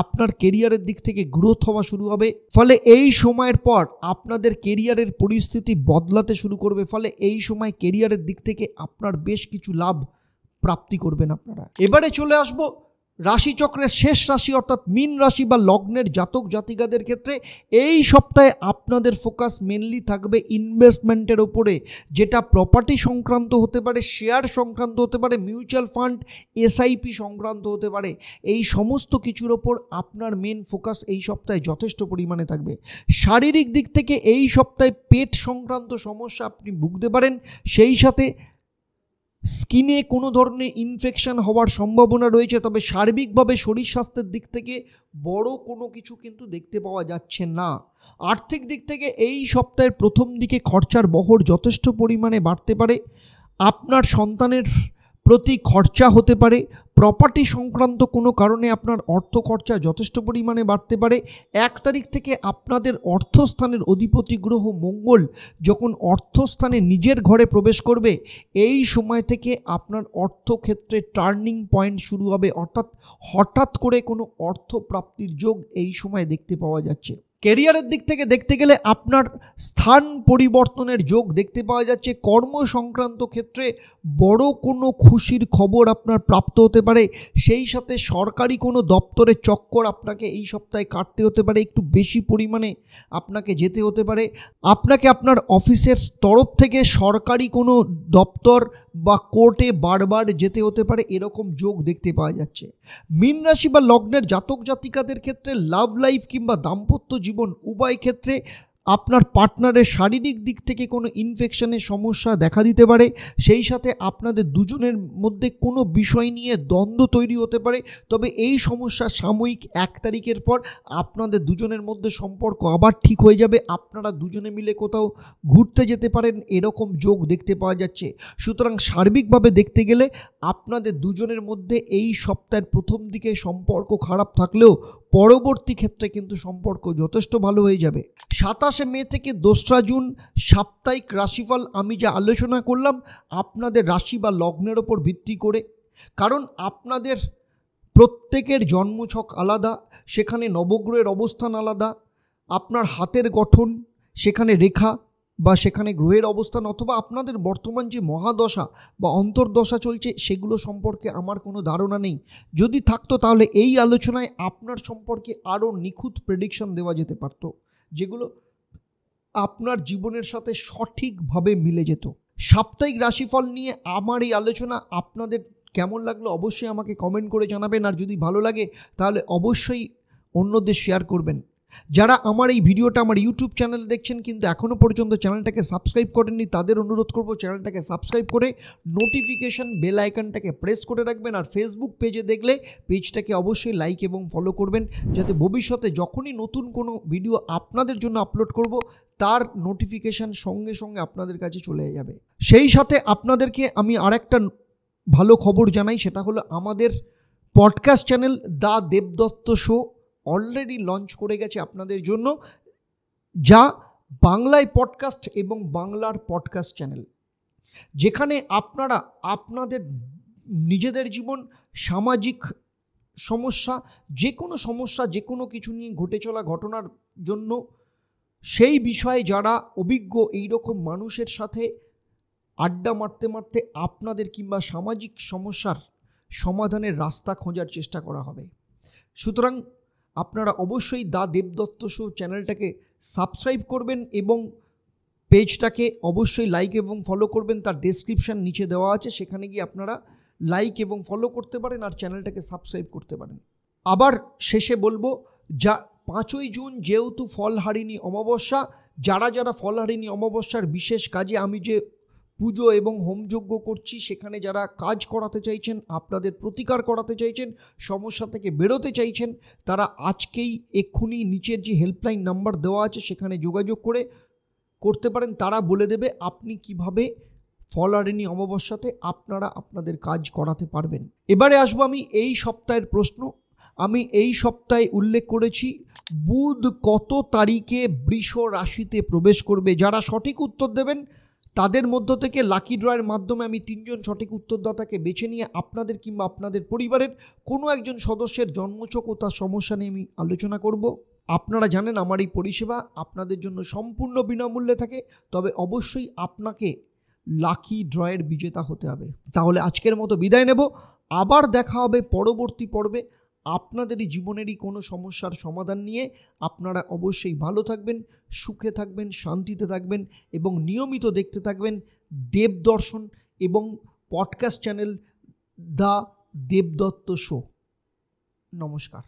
আপনার কেরিয়ারের দিক থেকে গ্রোথ হওয়া শুরু হবে। ফলে এই সময়ের পর আপনাদের কেরিয়ারের পরিস্থিতি বদলাতে শুরু করবে। ফলে এই সময় কেরিয়ারের দিক থেকে আপনার বেশ কিছু লাভ প্রাপ্তি করবেন আপনারা। এবারে চলে আসবো রাশিচক্রের শেষ রাশি অর্থাৎ মীন রাশি বা লগ্নের জাতক জাতিকাদের ক্ষেত্রে। এই সপ্তাহে আপনাদের ফোকাস মেনলি থাকবে ইনভেস্টমেন্টের ওপরে, যেটা প্রপার্টি সংক্রান্ত হতে পারে, শেয়ার সংক্রান্ত হতে পারে, মিউচুয়াল ফান্ড, এসআইপি সংক্রান্ত হতে পারে। এই সমস্ত কিছুর ওপর আপনার মেন ফোকাস এই সপ্তাহে যথেষ্ট পরিমাণে থাকবে। শারীরিক দিক থেকে এই সপ্তাহে পেট সংক্রান্ত সমস্যা আপনি ভুগতে পারেন। সেই সাথে স্কিনে কোনো ধরনের ইনফেকশন হওয়ার সম্ভাবনা রয়েছে। তবে সার্বিকভাবে শরীর স্বাস্থ্যের দিক থেকে বড় কোনো কিছু কিন্তু দেখতে পাওয়া যাচ্ছে না। আর্থিক দিক থেকে এই সপ্তাহের প্রথম দিকে খরচার বহর যথেষ্ট পরিমাণে বাড়তে পারে। আপনার সন্তানের প্রতি খরচা হতে পারে। প্রপার্টি সংক্রান্ত কোনো কারণে আপনার অর্থ খরচা যথেষ্ট পরিমাণে বাড়তে পারে। 1 তারিখ থেকে আপনাদের অর্থস্থানের অধিপতি গ্রহ মঙ্গল যখন অর্থস্থানে নিজের ঘরে প্রবেশ করবে, এই সময় থেকে আপনার অর্থক্ষেত্রে টার্নিং পয়েন্ট শুরু হবে। অর্থাৎ হঠাৎ করে কোনো অর্থ প্রাপ্তির যোগ এই সময় দেখতে পাওয়া যাচ্ছে। ক্যারিয়ারের দিক থেকে দেখতে গেলে আপনার স্থান পরিবর্তনের যোগ দেখতে পাওয়া যাচ্ছে। কর্ম সংক্রান্ত ক্ষেত্রে বড় কোনো খুশির খবর আপনার প্রাপ্ত হতে পারে। সেই সাথে সরকারি কোনো দপ্তরের চক্কর আপনাকে এই সপ্তাহে কাটতে হতে পারে, একটু বেশি পরিমাণে আপনাকে যেতে হতে পারে। আপনাকে আপনার অফিসের তরফ থেকে সরকারি কোনো দপ্তর বা কোর্টে বারবার যেতে হতে পারে, এরকম যোগ দেখতে পাওয়া যাচ্ছে। মীন রাশি বা লগ্নের জাতক জাতিকাদের ক্ষেত্রে লাভ লাইফ কিংবা দাম্পত্য জীবন উভয় ক্ষেত্রে আপনার পার্টনারের শারীরিক দিক থেকে কোনো ইনফেকশনের সমস্যা দেখা দিতে পারে। সেই সাথে আপনাদের দুজনের মধ্যে কোনো বিষয় নিয়ে দ্বন্দ্ব তৈরি হতে পারে। তবে এই সমস্যা সাময়িক 1 তারিখের পর আপনাদের দুজনের মধ্যে সম্পর্ক আবার ঠিক হয়ে যাবে। আপনারা দুজনে মিলে কোথাও ঘুরতে যেতে পারেন, এরকম যোগ দেখতে পাওয়া যাচ্ছে। সুতরাং সার্বিকভাবে দেখতে গেলে আপনাদের দুজনের মধ্যে এই সপ্তাহের প্রথম দিকে সম্পর্ক খারাপ থাকলেও পরবর্তী ক্ষেত্রে কিন্তু সম্পর্ক যথেষ্ট ভালো হয়ে যাবে। 27শে মে থেকে 2রা জুন সাপ্তাহিক রাশিফল আমি যা আলোচনা করলাম আপনাদের রাশি বা লগ্নের ওপর ভিত্তি করে, কারণ আপনাদের প্রত্যেকের জন্মছক আলাদা, সেখানে নবগ্রহের অবস্থান আলাদা, আপনার হাতের গঠন, সেখানে রেখা বা সেখানে গ্রহের অবস্থান, অথবা আপনাদের বর্তমান যে মহাদশা বা অন্তর্দশা চলছে সেগুলো সম্পর্কে আমার কোনো ধারণা নেই। যদি থাকতো তাহলে এই আলোচনায় আপনার সম্পর্কে আরও নিখুঁত প্রেডিকশন দেওয়া যেতে পারত, যেগুলো আপনার জীবনের সাথে সঠিকভাবে মিলে যেত। সাপ্তাহিক রাশিফল নিয়ে আমার এই আলোচনা আপনাদের কেমন লাগলো অবশ্যই আমাকে কমেন্ট করে জানাবেন। আর যদি ভালো লাগে তাহলে অবশ্যই অন্যদের শেয়ার করবেন। যারা আমার এই ভিডিওটা আমার ইউটিউব চ্যানেলে দেখছেন কিন্তু এখনও পর্যন্ত চ্যানেলটাকে সাবস্ক্রাইব করেননি, তাদের অনুরোধ করব চ্যানেলটাকে সাবস্ক্রাইব করে নোটিফিকেশান বেল আইকনটাকে প্রেস করে রাখবেন। আর ফেসবুক পেজে দেখলে পেজটাকে অবশ্যই লাইক এবং ফলো করবেন, যাতে ভবিষ্যতে যখনই নতুন কোনো ভিডিও আপনাদের জন্য আপলোড করব তার নোটিফিকেশান সঙ্গে সঙ্গে আপনাদের কাছে চলে যাবে। সেই সাথে আপনাদেরকে আমি আরেকটা ভালো খবর জানাই, সেটা হলো আমাদের podcast channel the Debdutta show already launch করে গেছে আপনাদের জন্য, যা বাংলায় পডকাস্ট এবং বাংলার পডকাস্ট চ্যানেল, যেখানে আপনারা আপনাদের নিজেদের জীবন, সামাজিক সমস্যা, যে কোনো কিছু নিয়ে ঘটে চলা ঘটনার জন্য সেই বিষয়ে যারা অভিজ্ঞ এই রকম মানুষের সাথে আড্ডা মারতে মারতে আপনাদের কিংবা সামাজিক সমস্যার সমাধানের রাস্তা খোঁজার চেষ্টা করা হবে। সুতরাং আপনারা অবশ্যই দ্য দেবদত্ত শো চ্যানেলটাকে সাবস্ক্রাইব করবেন এবং পেজটাকে অবশ্যই লাইক এবং ফলো করবেন। তার ডেসক্রিপশান নিচে দেওয়া আছে, সেখানে গিয়ে আপনারা লাইক এবং ফলো করতে পারেন আর চ্যানেলটাকে সাবস্ক্রাইব করতে পারেন। আবার শেষে বলবো, 5ই জুন যেহেতু ফলহারিণী অমাবস্যা, যারা ফলহারিণী অমাবস্যার বিশেষ কাজে আমি যে পুজো এবং হোমযজ্ঞ করছি সেখানে যারা কাজ করাতে চাইছেন, আপনাদের প্রতিকার করাতে চাইছেন, সমস্যা থেকে বেরোতে চাইছেন, তারা আজকেই এক্ষুনি নিচের যে হেল্পলাইন নাম্বার দেওয়া আছে সেখানে যোগাযোগ করতে পারেন। তারা বলে দেবে আপনি কিভাবে ফলহারিণী অমাবস্যাতে আপনারা আপনাদের কাজ করাতে পারবেন। এবারে আসবো আমি এই সপ্তাহের প্রশ্ন। আমি এই সপ্তাহে উল্লেখ করেছি বুধ কত তারিখে বৃষ রাশিতে প্রবেশ করবে। যারা সঠিক উত্তর দেবেন তাদের মধ্য থেকে লাকি ড্রয়ের মাধ্যমে আমি 3জন সঠিক উত্তরদাতাকে বেছে নিয়ে আপনাদের কিংবা আপনাদের পরিবারের কোনো একজন সদস্যের জন্মছক ও তার সমস্যা নিয়ে আমি আলোচনা করব। আপনারা জানেন আমার এই পরিষেবা আপনাদের জন্য সম্পূর্ণ বিনামূল্যে থাকে, তবে অবশ্যই আপনাকে লাকি ড্রয়ের বিজেতা হতে হবে। তাহলে আজকের মতো বিদায় নেব, আবার দেখা হবে পরবর্তী পর্বে আপনাদেরই জীবনেরই কোনো সমস্যার সমাধান নিয়ে। আপনারা অবশ্যই ভালো থাকবেন, সুখে থাকবেন, শান্তিতে থাকবেন এবং নিয়মিত দেখতে থাকবেন দেবদর্শন এবং podcast channel the Debdutta show. নমস্কার।